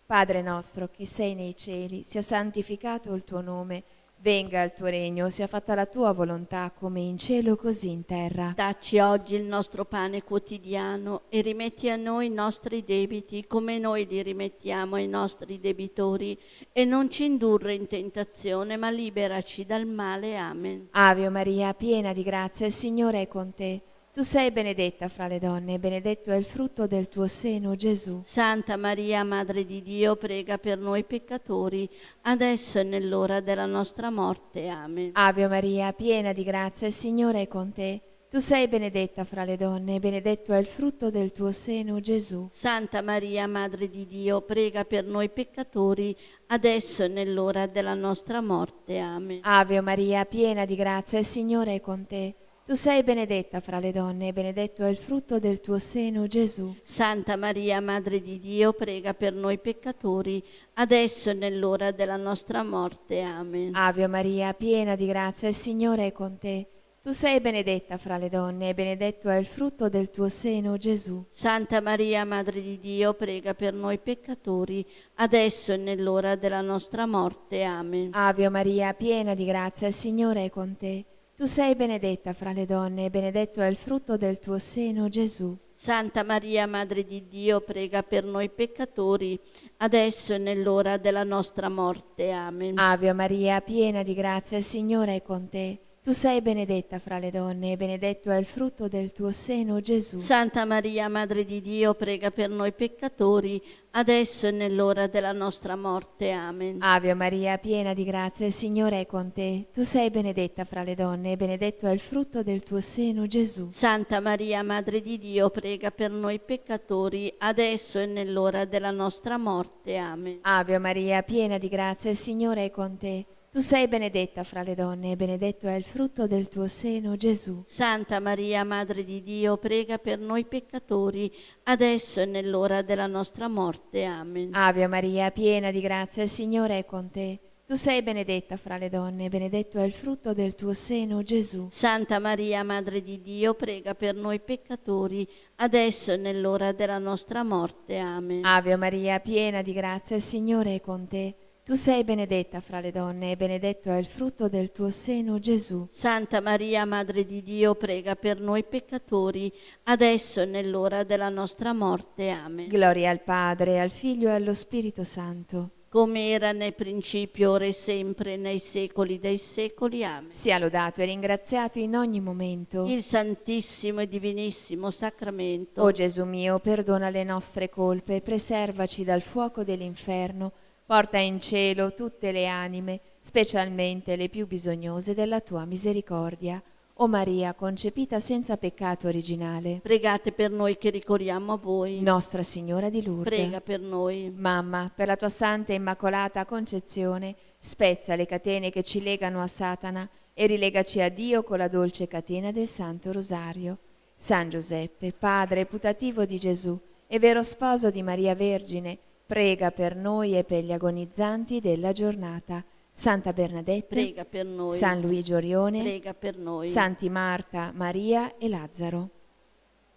Padre nostro che sei nei cieli, sia santificato il tuo nome. Venga il tuo regno, sia fatta la tua volontà, come in cielo così in terra. Dacci oggi il nostro pane quotidiano e rimetti a noi i nostri debiti, come noi li rimettiamo ai nostri debitori, e non ci indurre in tentazione, ma liberaci dal male. Amen. Ave Maria, piena di grazia, il Signore è con te. Tu sei benedetta fra le donne, e benedetto è il frutto del tuo seno, Gesù. Santa Maria, Madre di Dio, prega per noi peccatori, adesso e nell'ora della nostra morte. Amen. Ave Maria, piena di grazia, il Signore è con te. Tu sei benedetta fra le donne, e benedetto è il frutto del tuo seno, Gesù. Santa Maria, Madre di Dio, prega per noi peccatori, adesso e nell'ora della nostra morte. Amen. Ave Maria, piena di grazia, il Signore è con te. Tu sei benedetta fra le donne, e benedetto è il frutto del tuo seno, Gesù. Santa Maria, Madre di Dio, prega per noi peccatori, adesso e nell'ora della nostra morte. Amen. Ave Maria, piena di grazia, il Signore è con te. Tu sei benedetta fra le donne, e benedetto è il frutto del tuo seno, Gesù. Santa Maria, Madre di Dio, prega per noi peccatori, adesso e nell'ora della nostra morte. Amen. Ave Maria, piena di grazia, il Signore è con te. Tu sei benedetta fra le donne, e benedetto è il frutto del tuo seno, Gesù. Santa Maria, Madre di Dio, prega per noi peccatori, adesso e nell'ora della nostra morte. Amen. Ave Maria, piena di grazia, il Signore è con te. Tu sei benedetta fra le donne, e benedetto è il frutto del tuo seno, Gesù. Santa Maria, Madre di Dio, prega per noi peccatori, adesso e nell'ora della nostra morte. Amen. Ave Maria, piena di grazia, il Signore è con te. Tu sei benedetta fra le donne, e benedetto è il frutto del tuo seno, Gesù. Santa Maria, Madre di Dio, prega per noi peccatori, adesso e nell'ora della nostra morte. Amen. Ave Maria, piena di grazia, il Signore è con te. Tu sei benedetta fra le donne, e benedetto è il frutto del tuo seno, Gesù. Santa Maria, Madre di Dio, prega per noi peccatori, adesso e nell'ora della nostra morte. Amen. Ave Maria, piena di grazia, il Signore è con te. Tu sei benedetta fra le donne, e benedetto è il frutto del tuo seno, Gesù. Santa Maria, Madre di Dio, prega per noi peccatori, adesso e nell'ora della nostra morte. Amen. Ave Maria, piena di grazia, il Signore è con te. Tu sei benedetta fra le donne, e benedetto è il frutto del tuo seno, Gesù. Santa Maria, Madre di Dio, prega per noi peccatori, adesso e nell'ora della nostra morte. Amen. Gloria al Padre, al Figlio e allo Spirito Santo. Come era nel principio, ora e sempre, nei secoli dei secoli. Amen. Sia lodato e ringraziato in ogni momento Il Santissimo e Divinissimo Sacramento. O Gesù mio, perdona le nostre colpe, preservaci dal fuoco dell'inferno, porta in cielo tutte le anime, specialmente le più bisognose della tua misericordia. O Maria, concepita senza peccato originale, Pregate per noi che ricorriamo a voi. Nostra Signora di Lourdes, Prega per noi. Mamma, per la tua santa e immacolata concezione, spezza le catene che ci legano a Satana e rilegaci a Dio con la dolce catena del Santo Rosario. San Giuseppe, padre putativo di Gesù e vero sposo di Maria Vergine, prega per noi e per gli agonizzanti della giornata. Santa Bernadetta, Prega per noi. San Luigi Orione, Prega per noi. Santi Marta, Maria e Lazzaro.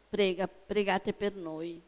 Pregate per noi.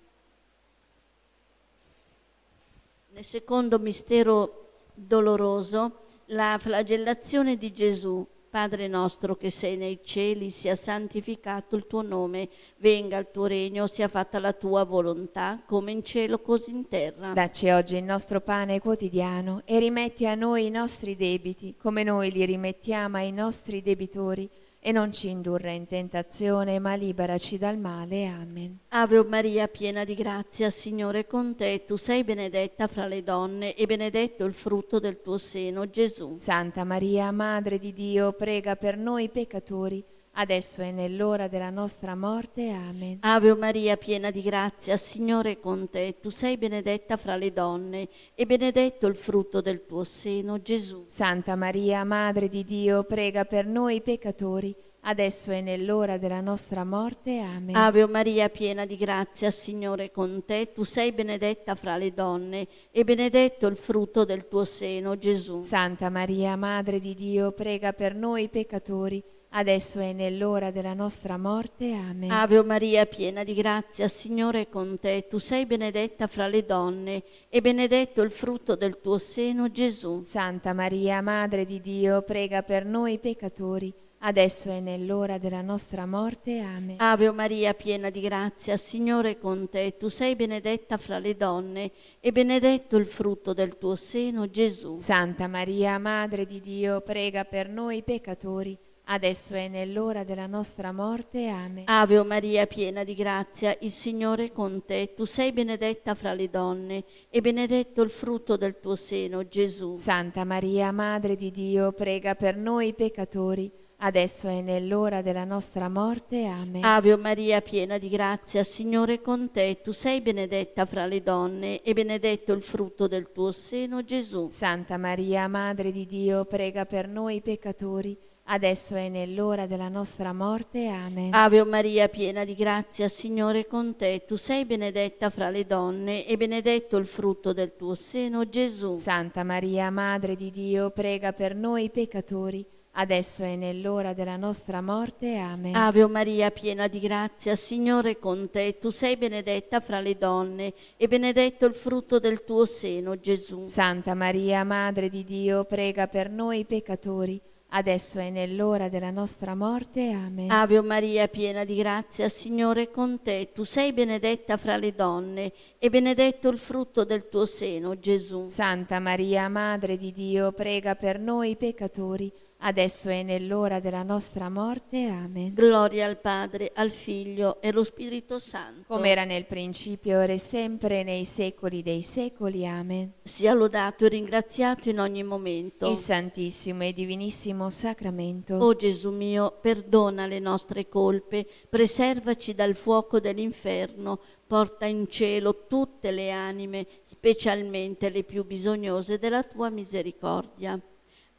Nel secondo mistero doloroso, la flagellazione di Gesù. Padre nostro che sei nei cieli, sia santificato il tuo nome, venga il tuo regno, sia fatta la tua volontà, come in cielo così in terra. Dacci oggi il nostro pane quotidiano e rimetti a noi i nostri debiti, come noi li rimettiamo ai nostri debitori, e non ci indurre in tentazione, ma liberaci dal male. Amen. Ave Maria, piena di grazia, Signore è con te, tu sei benedetta fra le donne e benedetto il frutto del tuo seno, Gesù. Santa Maria, Madre di Dio, prega per noi peccatori, adesso è nell'ora della nostra morte. Amen. Ave Maria, piena di grazia, Signore è con te, tu sei benedetta fra le donne e benedetto il frutto del tuo seno, Gesù. Santa Maria, Madre di Dio, prega per noi peccatori, adesso è nell'ora della nostra morte. Amen. Ave Maria, piena di grazia, Signore è con te. Tu sei benedetta fra le donne e benedetto il frutto del tuo seno, Gesù. Santa Maria, Madre di Dio, prega per noi peccatori, adesso è nell'ora della nostra morte. Amen. Ave Maria, piena di grazia, Signore è con te. Tu sei benedetta fra le donne e benedetto il frutto del tuo seno, Gesù. Santa Maria, Madre di Dio, prega per noi peccatori, adesso è nell'ora della nostra morte. Amen. Ave Maria, piena di grazia, Signore è con te. Tu sei benedetta fra le donne e benedetto il frutto del tuo seno, Gesù. Santa Maria, Madre di Dio, prega per noi peccatori, adesso è nell'ora della nostra morte. Amen. Ave Maria, piena di grazia, il Signore è con te. Tu sei benedetta fra le donne e benedetto il frutto del tuo seno, Gesù. Santa Maria, Madre di Dio, prega per noi peccatori, adesso è nell'ora della nostra morte. Amen. Ave Maria, piena di grazia, Signore è con te. Tu sei benedetta fra le donne e benedetto il frutto del tuo seno, Gesù. Santa Maria, Madre di Dio, prega per noi peccatori, adesso è nell'ora della nostra morte. Amen. Ave Maria, piena di grazia, Signore è con te. Tu sei benedetta fra le donne e benedetto il frutto del tuo seno, Gesù. Santa Maria, Madre di Dio, prega per noi peccatori, adesso è nell'ora della nostra morte. Amen. Ave Maria, piena di grazia, Signore è con te. Tu sei benedetta fra le donne e benedetto il frutto del tuo seno, Gesù. Santa Maria, Madre di Dio, prega per noi peccatori, adesso è nell'ora della nostra morte. Amen. Ave Maria, piena di grazia, Signore è con te. Tu sei benedetta fra le donne e benedetto il frutto del tuo seno, Gesù. Santa Maria, Madre di Dio, prega per noi peccatori, adesso è nell'ora della nostra morte. Amen. Gloria al Padre, al Figlio e allo Spirito Santo. Come era nel principio, ora e sempre, nei secoli dei secoli. Amen. Sia lodato e ringraziato in ogni momento. Il Santissimo e Divinissimo Sacramento. O Gesù mio, perdona le nostre colpe, preservaci dal fuoco dell'inferno, porta in cielo tutte le anime, specialmente le più bisognose della tua misericordia.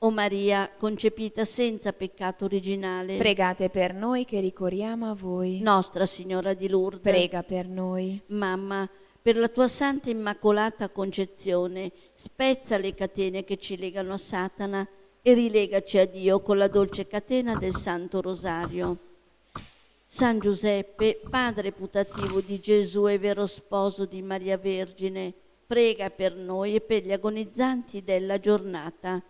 O Maria, concepita senza peccato originale, Pregate per noi che ricorriamo a voi. Nostra Signora di Lourdes, Prega per noi. Mamma, per la tua santa immacolata concezione, spezza le catene che ci legano a Satana e rilegaci a Dio con la dolce catena del Santo Rosario. San Giuseppe, padre putativo di Gesù e vero sposo di Maria Vergine, prega per noi e per gli agonizzanti della giornata.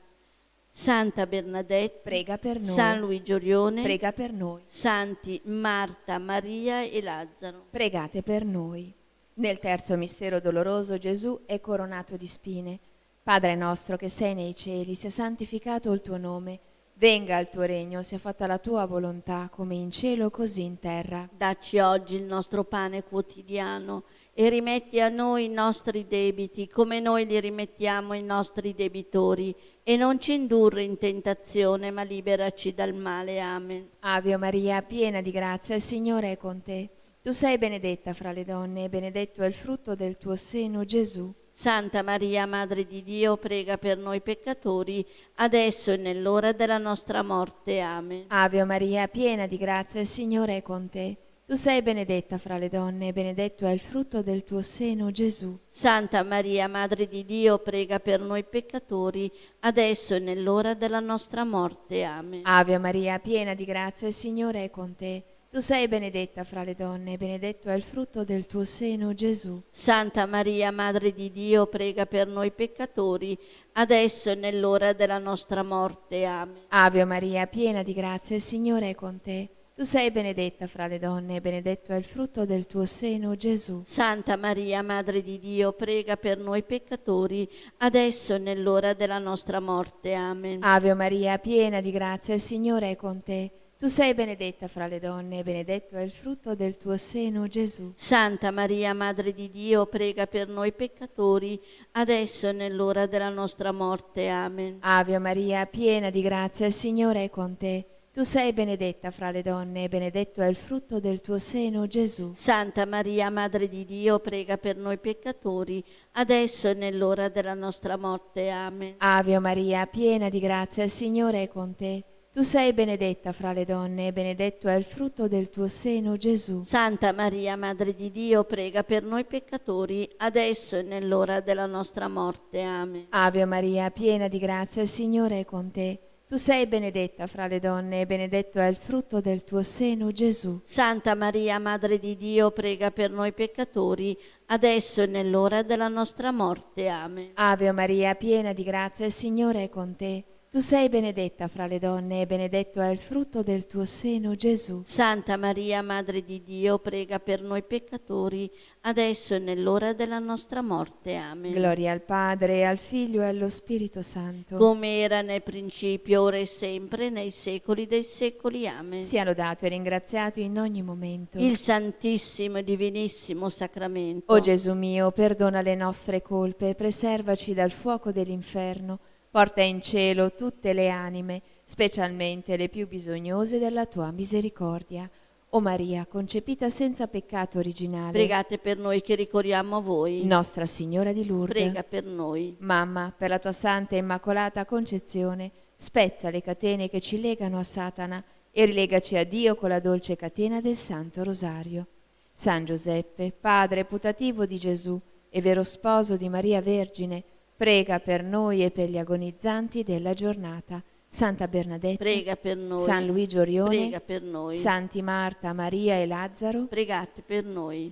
Santa Bernadette, Prega per noi. San Luigi Orione, Prega per noi. Santi Marta, Maria e Lazzaro. Pregate per noi. Nel terzo mistero doloroso Gesù è coronato di spine. Padre nostro che sei nei cieli, sia santificato il tuo nome. Venga il tuo regno, sia fatta la tua volontà, come in cielo così in terra. Dacci oggi il nostro pane quotidiano e rimetti a noi i nostri debiti, come noi li rimettiamo ai nostri debitori. E non ci indurre in tentazione, ma liberaci dal male. Amen. Ave Maria, piena di grazia, il Signore è con te. Tu sei benedetta fra le donne e benedetto è il frutto del tuo seno, Gesù. Santa Maria, Madre di Dio, prega per noi peccatori, adesso e nell'ora della nostra morte. Amen. Ave Maria, piena di grazia, il Signore è con te. Tu sei benedetta fra le donne e benedetto è il frutto del tuo seno, Gesù. Santa Maria, Madre di Dio, prega per noi peccatori, adesso e nell'ora della nostra morte. Amen. Ave Maria, piena di grazia, il Signore è con te. Tu sei benedetta fra le donne e benedetto è il frutto del tuo seno, Gesù. Santa Maria, Madre di Dio, prega per noi peccatori, adesso e nell'ora della nostra morte. Amen. Ave Maria, piena di grazia, il Signore è con te. Tu sei benedetta fra le donne e benedetto è il frutto del tuo seno, Gesù. Santa Maria, Madre di Dio, prega per noi peccatori, adesso e nell'ora della nostra morte. Amen. Ave Maria, piena di grazia, il Signore è con te. Tu sei benedetta fra le donne e benedetto è il frutto del tuo seno, Gesù. Santa Maria, Madre di Dio, prega per noi peccatori, adesso e nell'ora della nostra morte. Amen. Ave Maria, piena di grazia, il Signore è con te. Tu sei benedetta fra le donne e benedetto è il frutto del tuo seno, Gesù. Santa Maria, Madre di Dio, prega per noi peccatori, adesso e nell'ora della nostra morte. Amen. Ave Maria, piena di grazia, il Signore è con te. Tu sei benedetta fra le donne e benedetto è il frutto del tuo seno, Gesù. Santa Maria, Madre di Dio, prega per noi peccatori, adesso e nell'ora della nostra morte. Amen. Ave Maria, piena di grazia, il Signore è con te. Tu sei benedetta fra le donne e benedetto è il frutto del tuo seno, Gesù. Santa Maria, Madre di Dio, prega per noi peccatori, adesso e nell'ora della nostra morte. Amen. Ave Maria, piena di grazia, il Signore è con te. Tu sei benedetta fra le donne e benedetto è il frutto del tuo seno, Gesù. Santa Maria, Madre di Dio, prega per noi peccatori, adesso e nell'ora della nostra morte. Amen. Gloria al Padre, al Figlio e allo Spirito Santo. Come era nel principio, ora e sempre, nei secoli dei secoli. Amen. Sia lodato e ringraziato in ogni momento. Il Santissimo e Divinissimo Sacramento. O Gesù mio, perdona le nostre colpe, preservaci dal fuoco dell'inferno, porta in cielo tutte le anime, specialmente le più bisognose della tua misericordia. O Maria, concepita senza peccato originale, Pregate per noi che ricorriamo a voi. Nostra Signora di Lourdes, Prega per noi. Mamma, per la tua santa e immacolata concezione, spezza le catene che ci legano a Satana e rilegaci a Dio con la dolce catena del Santo Rosario. San Giuseppe, padre putativo di Gesù e vero sposo di Maria Vergine, prega per noi e per gli agonizzanti della giornata. Santa Bernadetta, Prega per noi. San Luigi Orione, Prega per noi. Santi Marta, Maria e Lazzaro, Pregate per noi.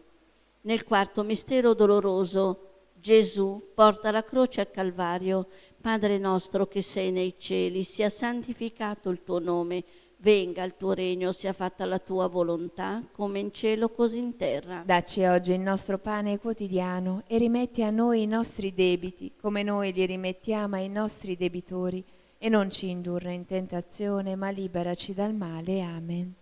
Nel quarto mistero doloroso, Gesù porta la croce al Calvario. Padre nostro che sei nei cieli, sia santificato il tuo nome. Venga il tuo regno, sia fatta la tua volontà, come in cielo così in terra. dacci oggi il nostro pane quotidiano e rimetti a noi i nostri debiti, come noi li rimettiamo ai nostri debitori, e non ci indurre in tentazione, ma liberaci dal male. Amen.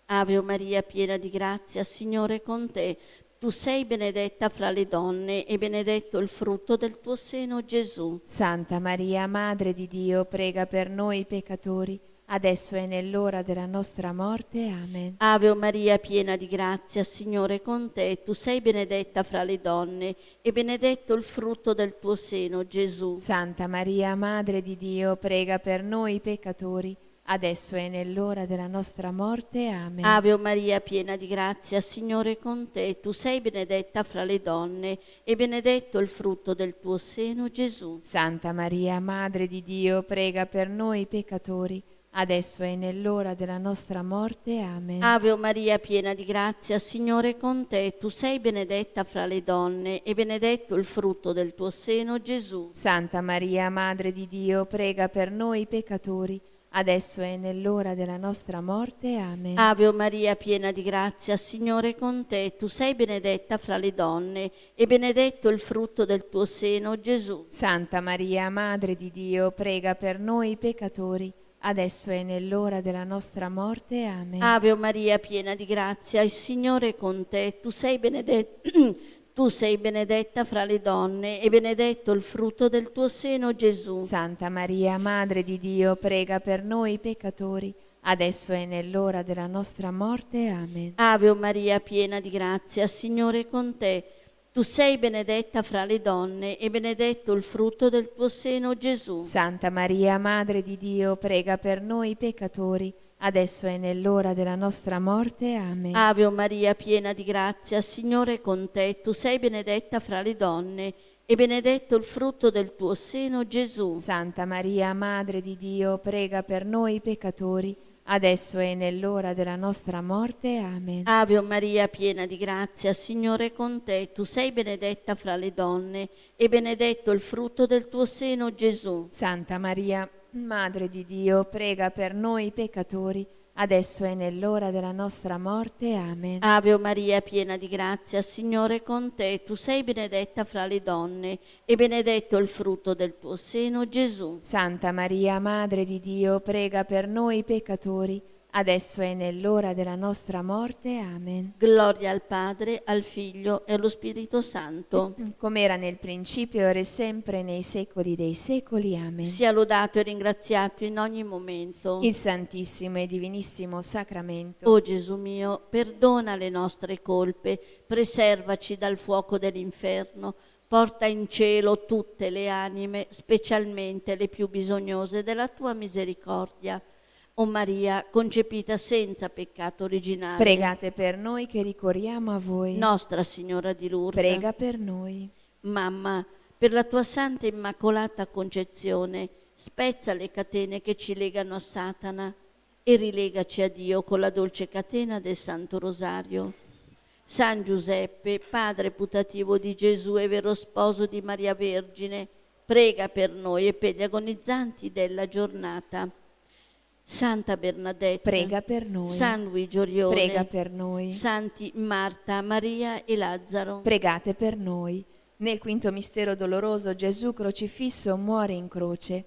Ave Maria, piena di grazia, Signore è con te. Tu sei benedetta fra le donne e benedetto il frutto del tuo seno, Gesù. Santa Maria, Madre di Dio, prega per noi peccatori, adesso è nell'ora della nostra morte. Amen. Ave Maria, piena di grazia, Signore è con te. Tu sei benedetta fra le donne e benedetto il frutto del tuo seno, Gesù. Santa Maria, Madre di Dio, prega per noi peccatori, adesso è nell'ora della nostra morte. Amen. Ave Maria, piena di grazia, Signore è con te. Tu sei benedetta fra le donne e benedetto il frutto del tuo seno, Gesù. Santa Maria, Madre di Dio, prega per noi peccatori, adesso è nell'ora della nostra morte. Amen. Ave Maria, piena di grazia, Signore è con te. Tu sei benedetta fra le donne e benedetto il frutto del tuo seno, Gesù. Santa Maria, Madre di Dio, prega per noi peccatori, adesso è nell'ora della nostra morte. Amen. Ave Maria, piena di grazia, Signore è con te. Tu sei benedetta fra le donne e benedetto il frutto del tuo seno, Gesù. Santa Maria, Madre di Dio, prega per noi peccatori, adesso è nell'ora della nostra morte. Amen. Ave Maria, piena di grazia, il Signore è con te. Tu sei benedetta, tu sei benedetta fra le donne e benedetto il frutto del tuo seno, Gesù. Santa Maria, Madre di Dio, prega per noi peccatori, adesso è nell'ora della nostra morte. Amen. Ave Maria, piena di grazia, Signore è con te. Tu sei benedetta fra le donne e benedetto il frutto del tuo seno, Gesù. Santa Maria, Madre di Dio, prega per noi peccatori, adesso è nell'ora della nostra morte. Amen. Ave Maria, piena di grazia, Signore è con te. Tu sei benedetta fra le donne e benedetto il frutto del tuo seno, Gesù. Santa Maria, Madre di Dio, prega per noi peccatori, adesso è nell'ora della nostra morte. Amen. Ave Maria, piena di grazia, Signore è con te. Tu sei benedetta fra le donne e benedetto il frutto del tuo seno, Gesù. Santa Maria, Madre di Dio, prega per noi peccatori, adesso è nell'ora della nostra morte. Amen. Ave Maria, piena di grazia, Signore è con te. Tu sei benedetta fra le donne e benedetto il frutto del tuo seno, Gesù. Santa Maria, Madre di Dio, prega per noi peccatori, adesso è nell'ora della nostra morte. Amen. Gloria al Padre, al Figlio e allo Spirito Santo. Come era nel principio, ora e sempre, nei secoli dei secoli. Amen. Sia lodato e ringraziato in ogni momento. Il Santissimo e Divinissimo Sacramento. O Gesù mio, perdona le nostre colpe, preservaci dal fuoco dell'inferno, Porta in cielo tutte le anime, specialmente le più bisognose della tua misericordia. O Maria, concepita senza peccato originale. Pregate per noi che ricorriamo a voi. Nostra Signora di Lourdes. Prega per noi. Mamma, per la tua santa e immacolata concezione, spezza le catene che ci legano a Satana e rilegaci a Dio con la dolce catena del Santo Rosario. San Giuseppe, padre putativo di Gesù e vero sposo di Maria Vergine, prega per noi e per gli agonizzanti della giornata. Santa Bernadetta, Prega per noi. San Luigi Orione, Prega per noi. Santi Marta, Maria e Lazzaro. Pregate per noi. Nel quinto mistero doloroso Gesù crocifisso muore in croce.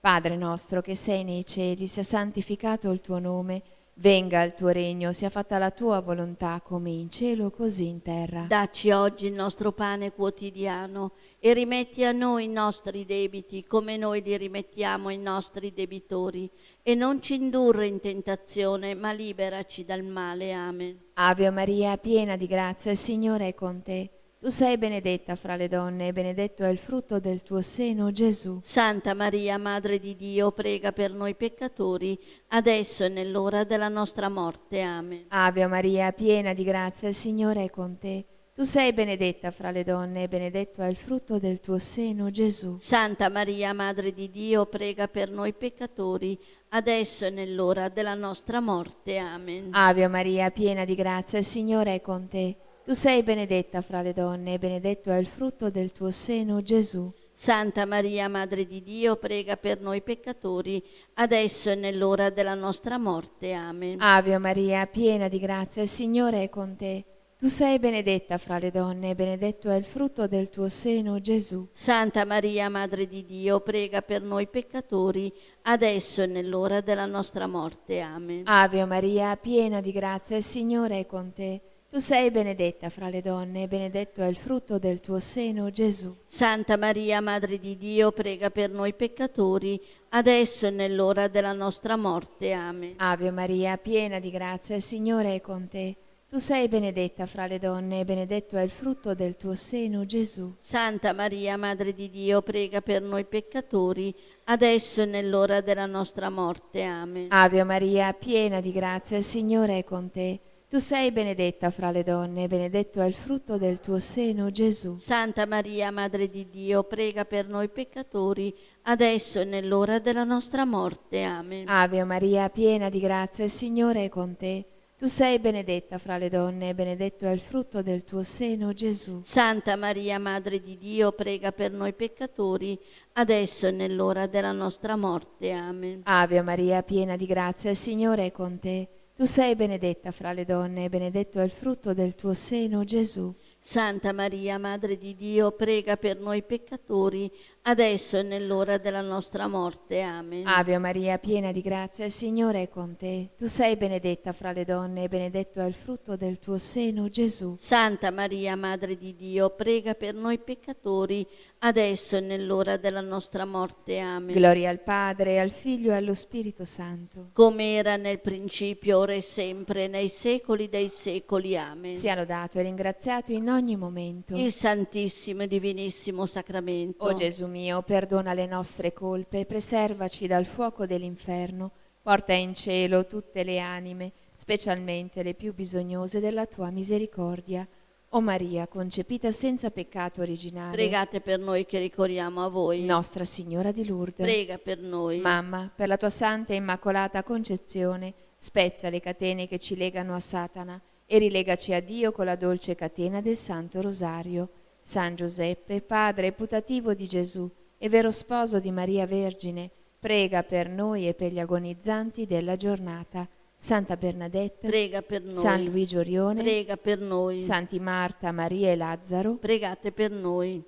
Padre nostro che sei nei cieli, sia santificato il tuo nome, venga il tuo regno, sia fatta la tua volontà come in cielo così in terra. Dacci oggi il nostro pane quotidiano e rimetti a noi i nostri debiti come noi li rimettiamo ai nostri debitori e non ci indurre in tentazione ma liberaci dal male. Amen. Ave Maria, piena di grazia, il Signore è con te. Tu sei benedetta fra le donne e benedetto è il frutto del tuo seno, Gesù. Santa Maria, Madre di Dio, prega per noi peccatori, adesso e nell'ora della nostra morte. Amen. Ave Maria, piena di grazia, il Signore è con te. Tu sei benedetta fra le donne e benedetto è il frutto del tuo seno, Gesù. Santa Maria, Madre di Dio, prega per noi peccatori, adesso e nell'ora della nostra morte. Amen. Ave Maria, piena di grazia, il Signore è con te. Tu sei benedetta fra le donne e benedetto è il frutto del tuo seno, Gesù. Santa Maria, Madre di Dio, prega per noi peccatori, adesso e nell'ora della nostra morte. Amen. Ave Maria, piena di grazia, il Signore è con te. Tu sei benedetta fra le donne e benedetto è il frutto del tuo seno, Gesù. Santa Maria, Madre di Dio, prega per noi peccatori, adesso e nell'ora della nostra morte. Amen. Ave Maria, piena di grazia, il Signore è con te. Tu sei benedetta fra le donne e benedetto è il frutto del tuo seno, Gesù. Santa Maria, Madre di Dio, prega per noi peccatori, adesso e nell'ora della nostra morte. Amen. Ave Maria, piena di grazia, il Signore è con te. Tu sei benedetta fra le donne e benedetto è il frutto del tuo seno, Gesù. Santa Maria, Madre di Dio, prega per noi peccatori, adesso e nell'ora della nostra morte. Amen. Ave Maria, piena di grazia, il Signore è con te. Tu sei benedetta fra le donne e benedetto è il frutto del tuo seno, Gesù. Santa Maria, Madre di Dio, prega per noi peccatori, adesso e nell'ora della nostra morte. Amen. Ave Maria, piena di grazia, il Signore è con te. Tu sei benedetta fra le donne e benedetto è il frutto del tuo seno, Gesù. Santa Maria, Madre di Dio, prega per noi peccatori, adesso e nell'ora della nostra morte. Amen. Ave Maria, piena di grazia, il Signore è con te. Tu sei benedetta fra le donne e benedetto è il frutto del tuo seno, Gesù. Santa Maria, Madre di Dio, prega per noi peccatori, adesso e nell'ora della nostra morte. Amen. Ave Maria, piena di grazia, il Signore è con te. Tu sei benedetta fra le donne e benedetto è il frutto del tuo seno, Gesù. Santa Maria, Madre di Dio, prega per noi peccatori, adesso e nell'ora della nostra morte. Amen. Gloria al Padre, al Figlio e allo Spirito Santo. Come era nel principio, ora e sempre, nei secoli dei secoli. Amen. Sia lodato e ringraziato in ogni momento Il Santissimo e Divinissimo Sacramento. O Gesù mio, perdona le nostre colpe, preservaci dal fuoco dell'inferno, porta in cielo tutte le anime, specialmente le più bisognose della tua misericordia. O Maria, concepita senza peccato originale, Pregate per noi che ricorriamo a voi. Nostra Signora di Lourdes, Prega per noi. Mamma, per la tua santa e immacolata concezione, spezza le catene che ci legano a Satana e rilegaci a Dio con la dolce catena del Santo Rosario. San Giuseppe, padre putativo di Gesù e vero sposo di Maria Vergine, prega per noi e per gli agonizzanti della giornata. Santa Bernadetta, Prega per noi. San Luigi Orione, Prega per noi. Santi Marta, Maria e Lazzaro, Pregate per noi.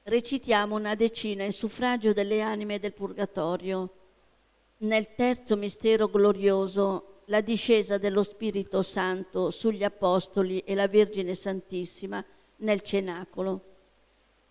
Recitiamo una decina in suffragio delle anime del Purgatorio. Nel terzo mistero glorioso, la discesa dello Spirito Santo sugli Apostoli e la Vergine Santissima nel cenacolo.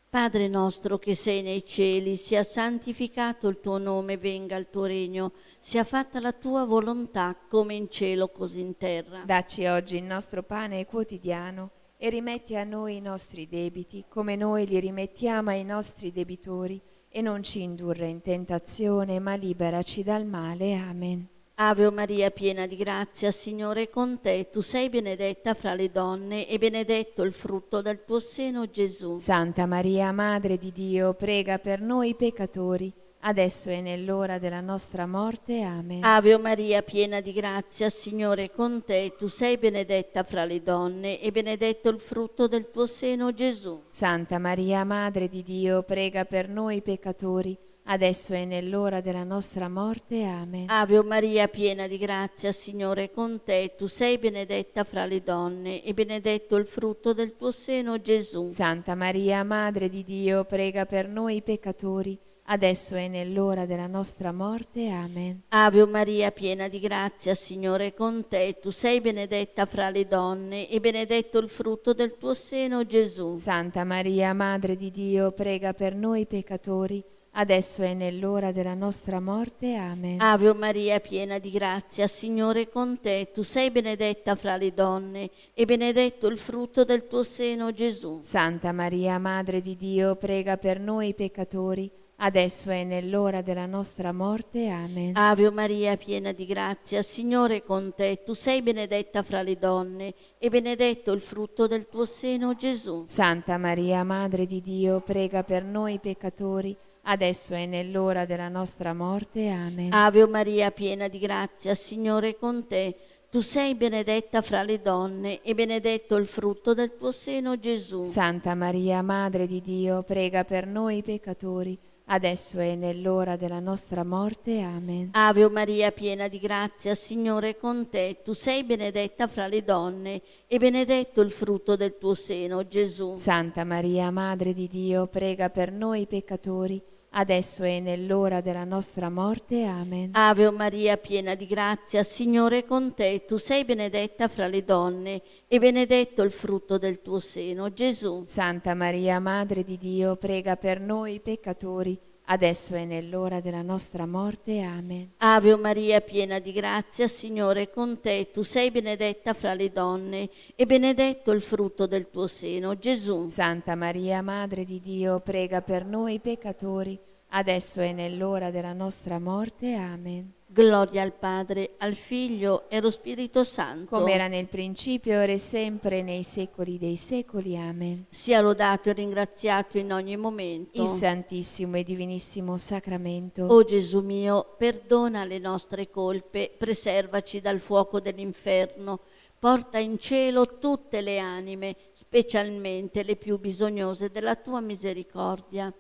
Padre nostro che sei nei cieli, sia santificato il tuo nome, venga il tuo regno, sia fatta la tua volontà come in cielo così in terra. dacci oggi il nostro pane quotidiano e rimetti a noi i nostri debiti, come noi li rimettiamo ai nostri debitori, e non ci indurre in tentazione, ma liberaci dal male. Amen. Ave Maria, piena di grazia, Signore è con te. Tu sei benedetta fra le donne e benedetto il frutto del tuo seno, Gesù. Santa Maria, Madre di Dio, prega per noi peccatori, adesso e nell'ora della nostra morte. Amen. Ave Maria, piena di grazia, Signore è con te. Tu sei benedetta fra le donne e benedetto il frutto del tuo seno, Gesù. Santa Maria, Madre di Dio, prega per noi peccatori, adesso e nell'ora della nostra morte. Amen. Ave Maria, piena di grazia, Signore è con te. Tu sei benedetta fra le donne e benedetto il frutto del tuo seno, Gesù. Santa Maria, Madre di Dio, prega per noi peccatori, adesso e nell'ora della nostra morte. Amen. Ave Maria, piena di grazia, Signore è con te. Tu sei benedetta fra le donne e benedetto il frutto del tuo seno, Gesù. Santa Maria, Madre di Dio, prega per noi peccatori, adesso è nell'ora della nostra morte. Amen. Ave Maria, piena di grazia, Signore è con te. Tu sei benedetta fra le donne e benedetto il frutto del tuo seno, Gesù. Santa Maria, Madre di Dio, prega per noi peccatori, adesso è nell'ora della nostra morte. Amen. Ave Maria, piena di grazia, Signore è con te. Tu sei benedetta fra le donne e benedetto il frutto del tuo seno, Gesù. Santa Maria, Madre di Dio, prega per noi peccatori, adesso è nell'ora della nostra morte. Amen. Ave Maria, piena di grazia, Signore è con te. Tu sei benedetta fra le donne e benedetto il frutto del tuo seno, Gesù. Santa Maria, Madre di Dio, prega per noi peccatori, adesso è nell'ora della nostra morte. Amen. Ave Maria, piena di grazia, Signore è con te. Tu sei benedetta fra le donne e benedetto il frutto del tuo seno, Gesù. Santa Maria, Madre di Dio, prega per noi peccatori, adesso è nell'ora della nostra morte. Amen. Ave Maria, piena di grazia, Signore è con te. Tu sei benedetta fra le donne e benedetto il frutto del tuo seno, Gesù. Santa Maria, Madre di Dio, prega per noi peccatori, adesso è nell'ora della nostra morte. Amen. Ave Maria, piena di grazia, Signore è con te. Tu sei benedetta fra le donne e benedetto il frutto del tuo seno, Gesù. Santa Maria, Madre di Dio, prega per noi peccatori, adesso è nell'ora della nostra morte. Amen. Gloria al Padre, al Figlio e allo Spirito Santo. Come era nel principio, ora e sempre, nei secoli dei secoli. Amen. Sia lodato e ringraziato in ogni momento. Il Santissimo e Divinissimo Sacramento. O Gesù mio, perdona le nostre colpe, preservaci dal fuoco dell'inferno, porta in cielo tutte le anime, specialmente le più bisognose della tua misericordia.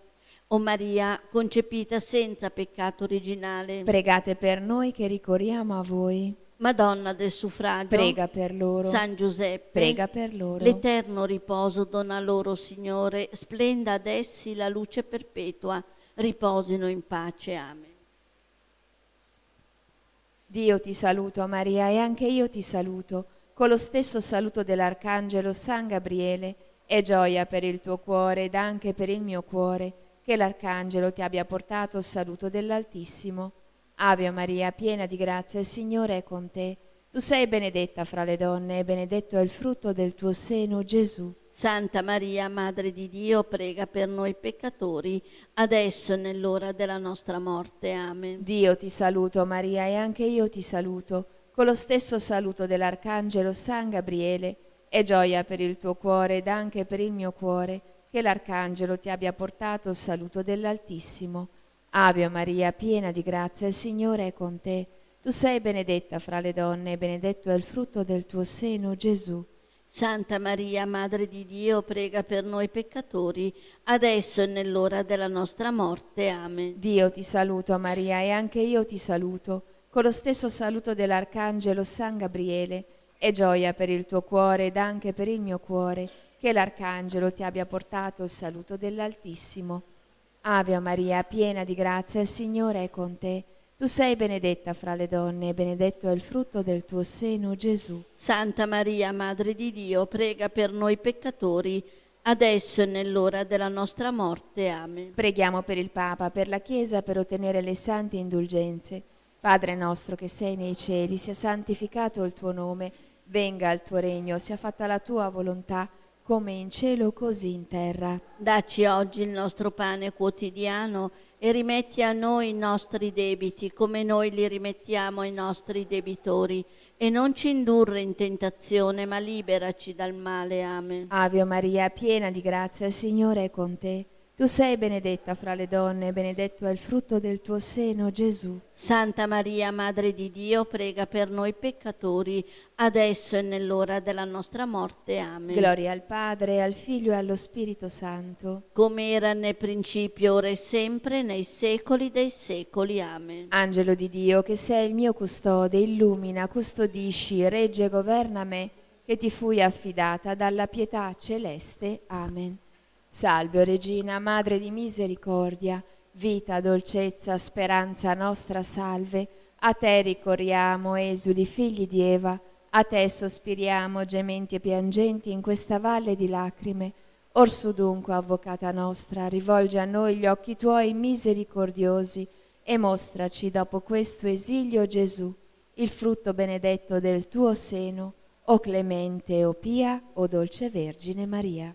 O Maria, concepita senza peccato originale, Pregate per noi che ricorriamo a voi. Madonna del suffragio, Prega per loro. San Giuseppe, Prega per loro. l'eterno riposo dona loro, Signore, splenda ad essi la luce perpetua, riposino in pace. Amen. Dio ti saluto, Maria, e anche io ti saluto, con lo stesso saluto dell'Arcangelo San Gabriele. È gioia per il tuo cuore ed anche per il mio cuore che l'Arcangelo ti abbia portato il saluto dell'Altissimo. Ave Maria, piena di grazia, il Signore è con te. Tu sei benedetta fra le donne e benedetto è il frutto del tuo seno, Gesù. Santa Maria, Madre di Dio, prega per noi peccatori, adesso e nell'ora della nostra morte. Amen. Dio ti saluto, Maria, e anche io ti saluto, con lo stesso saluto dell'Arcangelo San Gabriele. È gioia per il tuo cuore ed anche per il mio cuore che l'Arcangelo ti abbia portato il saluto dell'Altissimo. Ave Maria, piena di grazia, il Signore è con te. Tu sei benedetta fra le donne e benedetto è il frutto del tuo seno, Gesù. Santa Maria, Madre di Dio, prega per noi peccatori, adesso e nell'ora della nostra morte. Amen. Dio ti saluto, Maria, e anche io ti saluto, con lo stesso saluto dell'Arcangelo San Gabriele. È gioia per il tuo cuore ed anche per il mio cuore che l'Arcangelo ti abbia portato il saluto dell'Altissimo. Ave Maria, piena di grazia, il Signore è con te. Tu sei benedetta fra le donne e benedetto è il frutto del tuo seno, Gesù. Santa Maria, Madre di Dio, prega per noi peccatori, adesso e nell'ora della nostra morte. Amen. Preghiamo per il Papa, per la Chiesa, per ottenere le sante indulgenze. Padre nostro che sei nei cieli, sia santificato il tuo nome, venga il tuo regno, sia fatta la tua volontà, come in cielo così in terra. Dacci oggi il nostro pane quotidiano e rimetti a noi i nostri debiti come noi li rimettiamo ai nostri debitori. E non ci indurre in tentazione, ma liberaci dal male. Amen. Ave Maria, piena di grazia, il Signore è con te. Tu sei benedetta fra le donne, e benedetto è il frutto del tuo seno, Gesù. Santa Maria, Madre di Dio, prega per noi peccatori, adesso e nell'ora della nostra morte. Amen. Gloria al Padre, al Figlio e allo Spirito Santo. Come era nel principio, ora e sempre, nei secoli dei secoli. Amen. Angelo di Dio, che sei il mio custode, illumina, custodisci, regge e governa me, che ti fui affidata dalla pietà celeste. Amen. Salve, o Regina, Madre di misericordia, vita, dolcezza, speranza nostra, salve. A te ricorriamo, esuli, figli di Eva, a te sospiriamo, gementi e piangenti in questa valle di lacrime. Orsù dunque, Avvocata nostra, rivolgi a noi gli occhi tuoi misericordiosi e mostraci dopo questo esilio Gesù, il frutto benedetto del tuo seno, o clemente, o pia, o dolce Vergine Maria.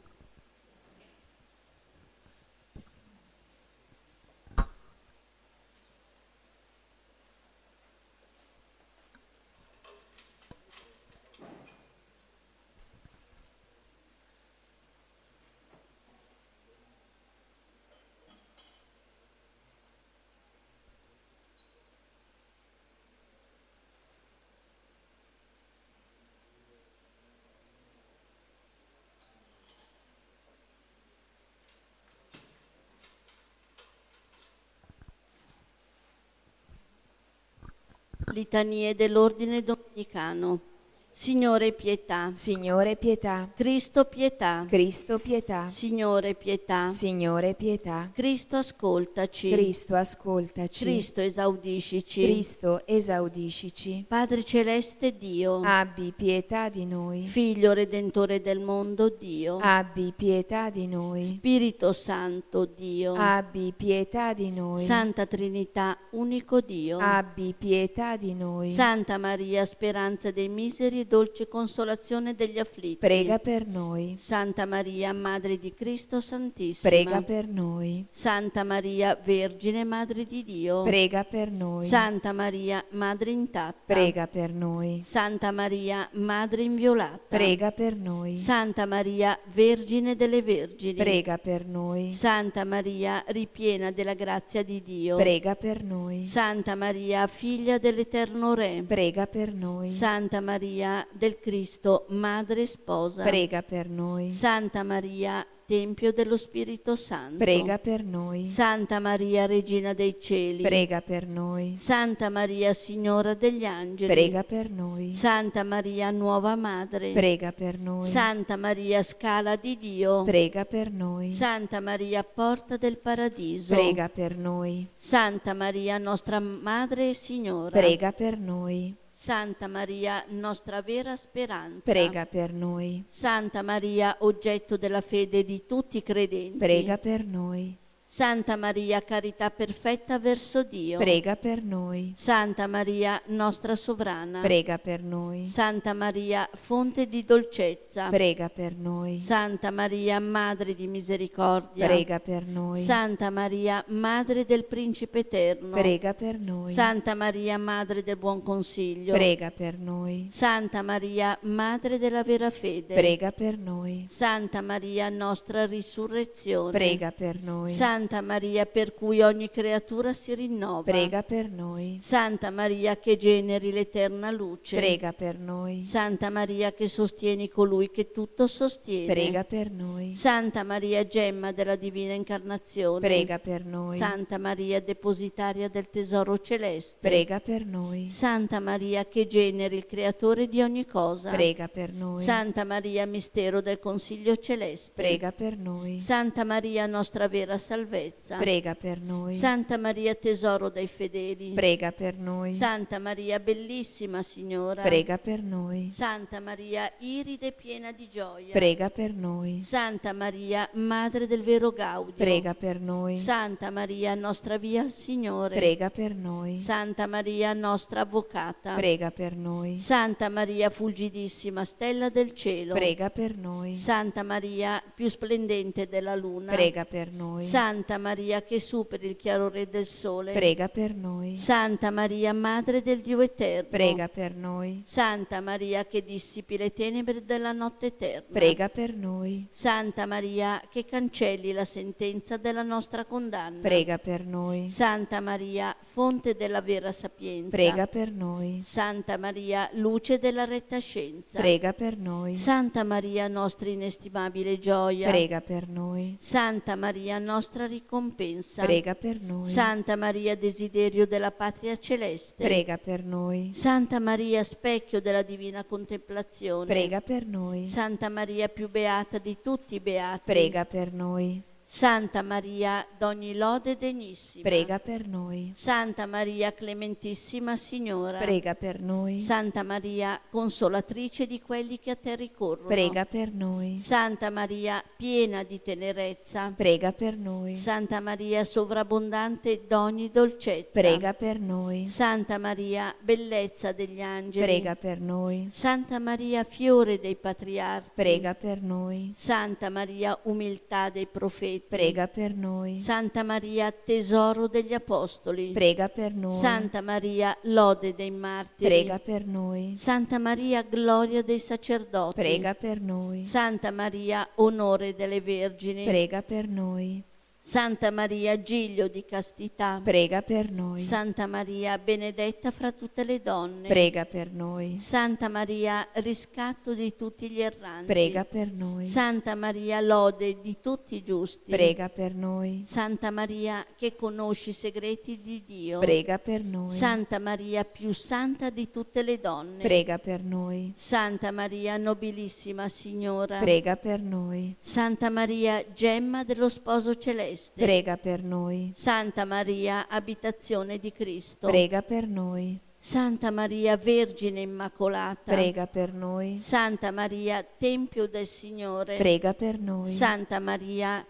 Litanie dell'Ordine Domenicano. Signore pietà. Signore pietà. Cristo pietà. Cristo pietà. Signore pietà. Signore pietà. Cristo ascoltaci. Cristo ascoltaci. Cristo esaudiscici. Cristo esaudiscici. Padre celeste Dio. Abbi pietà di noi. Figlio redentore del mondo Dio. Abbi pietà di noi. Spirito Santo Dio. Abbi pietà di noi. Santa Trinità, unico Dio. Abbi pietà di noi. Santa Maria, speranza dei miseri e dolce consolazione degli afflitti. Prega per noi. Santa Maria, Madre di Cristo Santissima. Prega per noi. Santa Maria, Vergine Madre di Dio. Prega per noi. Santa Maria, Madre intatta. Prega per noi. Santa Maria, Madre inviolata. Prega per noi. Santa Maria, Vergine delle Vergini. Prega per noi. Santa Maria, ripiena della grazia di Dio. Prega per noi. Santa Maria, figlia dell'Eterno Re. Prega per noi. Santa Maria del Cristo, Madre Sposa. Prega per noi. Santa Maria, Tempio dello Spirito Santo. Prega per noi. Santa Maria, Regina dei Cieli. Prega per noi. Santa Maria, Signora degli Angeli. Prega per noi. Santa Maria, Nuova Madre. Prega per noi. Santa Maria, Scala di Dio. Prega per noi. Santa Maria, Porta del Paradiso. Prega per noi. Santa Maria, nostra Madre e Signora. Prega per noi. Santa Maria, nostra vera speranza. Prega per noi. Santa Maria, oggetto della fede di tutti i credenti. Prega per noi. Santa Maria, carità perfetta verso Dio. Prega per noi. Santa Maria, nostra sovrana. Prega per noi. Santa Maria, fonte di dolcezza. Prega per noi. Santa Maria, Madre di misericordia. Prega per noi. Santa Maria, Madre del Principe Eterno. Prega per noi. Santa Maria, Madre del Buon Consiglio. Prega per noi. Santa Maria, Madre della vera fede. Prega per noi. Santa Maria, nostra risurrezione. Prega per noi. Santa Maria, per cui ogni creatura si rinnova. Prega per noi. Santa Maria, che generi l'eterna luce. Prega per noi. Santa Maria, che sostieni colui che tutto sostiene. Prega per noi. Santa Maria, gemma della divina incarnazione. Prega per noi. Santa Maria, depositaria del tesoro celeste. Prega per noi. Santa Maria, che generi il creatore di ogni cosa. Prega per noi. Santa Maria, mistero del consiglio celeste. Prega per noi. Santa Maria, nostra vera salvezza. salvezza. prega per noi. Santa Maria, tesoro dei fedeli, Prega per noi. Santa Maria, bellissima Signora, Prega per noi. Santa Maria, iride piena di gioia, Prega per noi. Santa Maria, Madre del vero Gaudio, Prega per noi. Santa Maria, nostra via al Signore, Prega per noi. Santa Maria, nostra avvocata, Prega per noi. Santa Maria, fulgidissima stella del cielo, Prega per noi. Santa Maria, più splendente della luna, Prega per noi. Santa Maria, che superi il chiarore del sole, Prega per noi. Santa Maria, Madre del Dio eterno, Prega per noi. Santa Maria, che dissipi le tenebre della notte eterna, Prega per noi. Santa Maria, che cancelli la sentenza della nostra condanna, Prega per noi. Santa Maria, fonte della vera sapienza, Prega per noi. Santa Maria, luce della retta scienza, Prega per noi. Santa Maria, nostra inestimabile gioia, Prega per noi. Santa Maria, nostra ricompensa, Prega per noi. Santa Maria, desiderio della patria celeste, Prega per noi. Santa Maria, specchio della divina contemplazione, Prega per noi. Santa Maria, più beata di tutti i beati, Prega per noi. Santa Maria, d'ogni lode degnissima, Prega per noi. Santa Maria, clementissima Signora, Prega per noi. Santa Maria, consolatrice di quelli che a te ricorrono, Prega per noi. Santa Maria, piena di tenerezza, Prega per noi. Santa Maria, sovrabbondante d'ogni dolcezza, Prega per noi. Santa Maria, bellezza degli angeli, Prega per noi. Santa Maria, fiore dei patriarchi, Prega per noi. Santa Maria, umiltà dei profeti, Prega per noi. Santa Maria, tesoro degli apostoli, Prega per noi. Santa Maria, lode dei martiri, Prega per noi. Santa Maria, gloria dei sacerdoti, Prega per noi. Santa Maria, onore delle vergini, Prega per noi. Santa Maria, giglio di castità, Prega per noi. Santa Maria, benedetta fra tutte le donne, Prega per noi. Santa Maria, riscatto di tutti gli erranti, Prega per noi. Santa Maria, lode di tutti i giusti, Prega per noi. Santa Maria, che conosci i segreti di Dio, Prega per noi. Santa Maria, più santa di tutte le donne, Prega per noi. Santa Maria, nobilissima Signora, Prega per noi. Santa Maria, gemma dello sposo celeste, Prega per noi. Santa Maria, abitazione di Cristo, Prega per noi. Santa Maria, Vergine Immacolata, Prega per noi. Santa Maria, Tempio del Signore, Prega per noi. Santa Maria,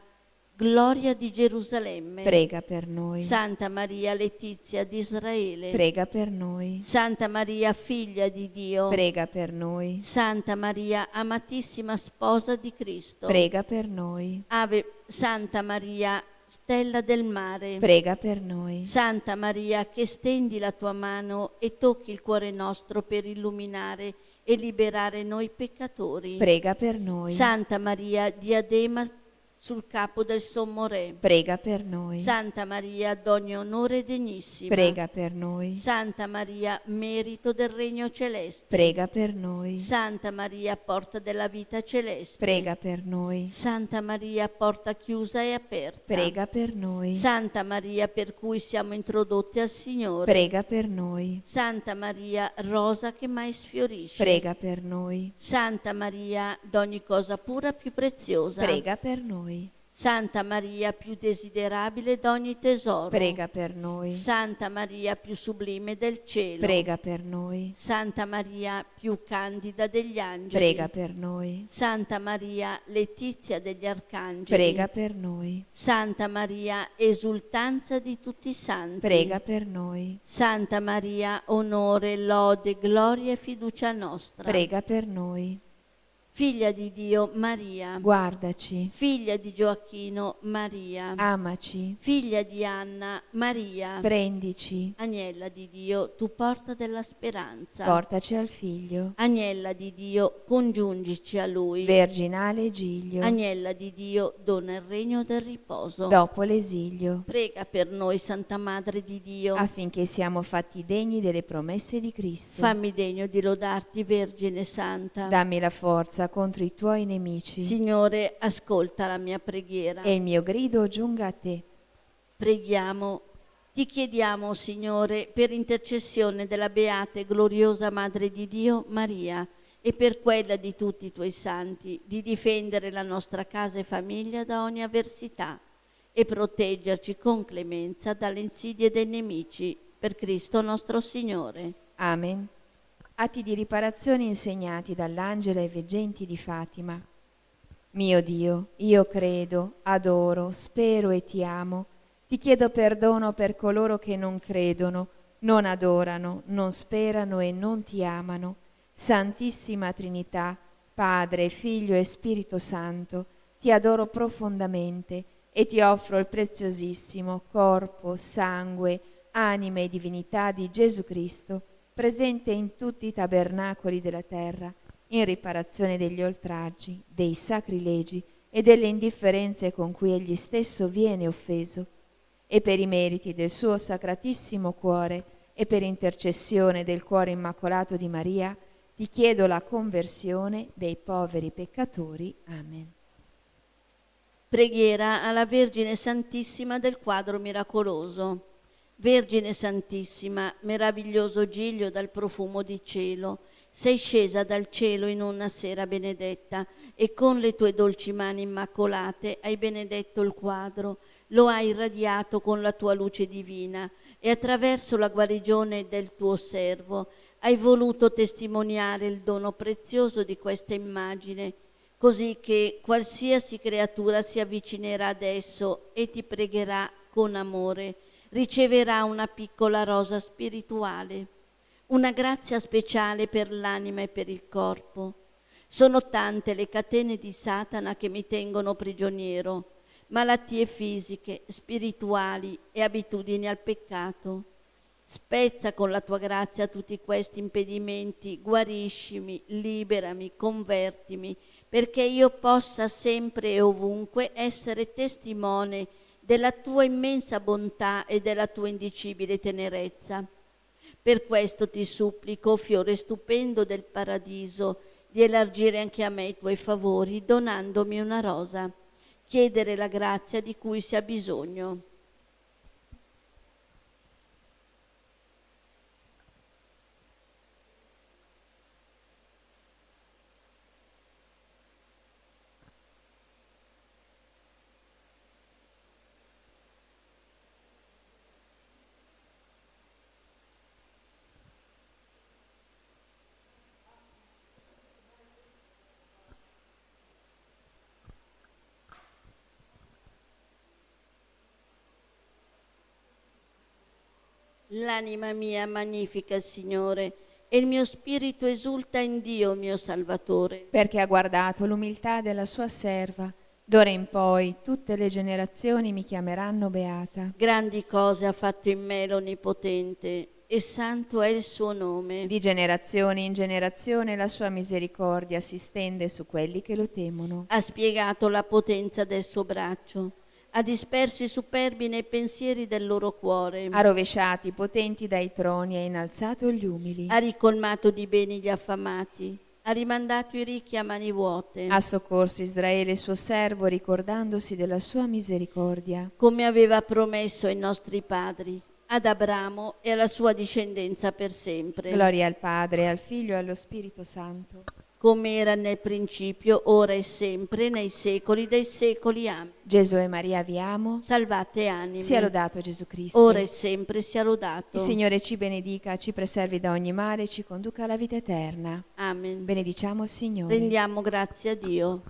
Gloria di Gerusalemme, Prega per noi. Santa Maria, Letizia di Israele, Prega per noi. Santa Maria, Figlia di Dio, Prega per noi. Santa Maria, amatissima sposa di Cristo, Prega per noi. Ave Santa Maria, Stella del mare, Prega per noi. Santa Maria, che stendi la tua mano e tocchi il cuore nostro per illuminare e liberare noi peccatori. Prega per noi. Santa Maria, diadema sul capo del sommo Re. Prega per noi. Santa Maria, d'ogni onore degnissima. Prega per noi. Santa Maria, merito del regno celeste. Prega per noi. Santa Maria, porta della vita celeste. Prega per noi. Santa Maria, porta chiusa e aperta. Prega per noi. Santa Maria, per cui siamo introdotti al Signore. Prega per noi. Santa Maria, rosa che mai sfiorisce. Prega per noi. Santa Maria, d'ogni cosa pura più preziosa. Prega per noi. Santa Maria, più desiderabile d'ogni tesoro. Prega per noi. Santa Maria, più sublime del cielo. Prega per noi. Santa Maria, più candida degli angeli. Prega per noi. Santa Maria, letizia degli arcangeli. Prega per noi. Santa Maria, esultanza di tutti i santi. Prega per noi. Santa Maria, onore, lode, gloria e fiducia nostra. Prega per noi. Figlia di Dio, Maria. Guardaci. Figlia di Gioacchino, Maria. Amaci. Figlia di Anna, Maria. Prendici. Agnella di Dio, tu porta della speranza. Portaci al Figlio. Agnella di Dio, congiungici a Lui. Verginale Giglio. Agnella di Dio, dona il regno del riposo. Dopo l'esilio. Prega per noi, Santa Madre di Dio, Affinché siamo fatti degni delle promesse di Cristo. fammi degno di lodarti, Vergine Santa. Dammi la forza contro i tuoi nemici. Signore, ascolta la mia preghiera. E il mio grido giunga a te. Preghiamo. Ti chiediamo, Signore, per intercessione della beata e gloriosa Madre di Dio, Maria, e per quella di tutti i tuoi santi, di difendere la nostra casa e famiglia da ogni avversità, e proteggerci con clemenza dalle insidie dei nemici, per Cristo nostro Signore. Amen. Atti di riparazione insegnati dall'angela ai veggenti di Fatima. Mio Dio, io credo, adoro, spero e ti amo. Ti chiedo perdono per coloro che non credono, non adorano, non sperano e non ti amano. Santissima Trinità, Padre, Figlio e Spirito Santo, ti adoro profondamente e ti offro il preziosissimo corpo, sangue, anima e divinità di Gesù Cristo, presente in tutti i tabernacoli della terra, in riparazione degli oltraggi, dei sacrilegi e delle indifferenze con cui egli stesso viene offeso, e per i meriti del suo sacratissimo cuore e per intercessione del cuore immacolato di Maria, ti chiedo la conversione dei poveri peccatori. Amen. Preghiera alla Vergine Santissima del quadro miracoloso. Vergine Santissima, meraviglioso giglio dal profumo di cielo, sei scesa dal cielo in una sera benedetta e con le tue dolci mani immacolate hai benedetto il quadro, lo hai irradiato con la tua luce divina e attraverso la guarigione del tuo servo hai voluto testimoniare il dono prezioso di questa immagine, così che qualsiasi creatura si avvicinerà ad esso e ti pregherà con amore, riceverà una piccola rosa spirituale, una grazia speciale per l'anima e per il corpo. Sono tante le catene di Satana che mi tengono prigioniero, malattie fisiche, spirituali e abitudini al peccato. Spezza con la tua grazia tutti questi impedimenti, guariscimi, liberami, convertimi, perché io possa sempre e ovunque essere testimone della tua immensa bontà e della tua indicibile tenerezza. Per questo ti supplico, fiore stupendo del paradiso, di elargire anche a me i tuoi favori, donandomi una rosa. Chiedere la grazia di cui si ha bisogno. L'anima mia magnifica il Signore e il mio spirito esulta in Dio mio Salvatore. Perché ha guardato l'umiltà della sua serva. D'ora in poi tutte le generazioni mi chiameranno beata. Grandi cose ha fatto in me l'Onnipotente e santo è il suo nome. Di generazione in generazione la sua misericordia si stende su quelli che lo temono. Ha spiegato la potenza del suo braccio. Ha disperso i superbi nei pensieri del loro cuore. Ha rovesciato i potenti dai troni e innalzato gli umili. Ha ricolmato di beni gli affamati. Ha rimandato i ricchi a mani vuote. Ha soccorso Israele suo servo ricordandosi della sua misericordia. Come aveva promesso ai nostri padri, ad Abramo e alla sua discendenza per sempre. Gloria al Padre, al Figlio e allo Spirito Santo. Come era nel principio, ora e sempre, nei secoli dei secoli. Amen. Gesù e Maria vi amo. Salvate anime. Sia lodato Gesù Cristo. Ora e sempre sia lodato. Il Signore ci benedica, ci preservi da ogni male e ci conduca alla vita eterna. Amen. Benediciamo il Signore. Rendiamo grazie a Dio.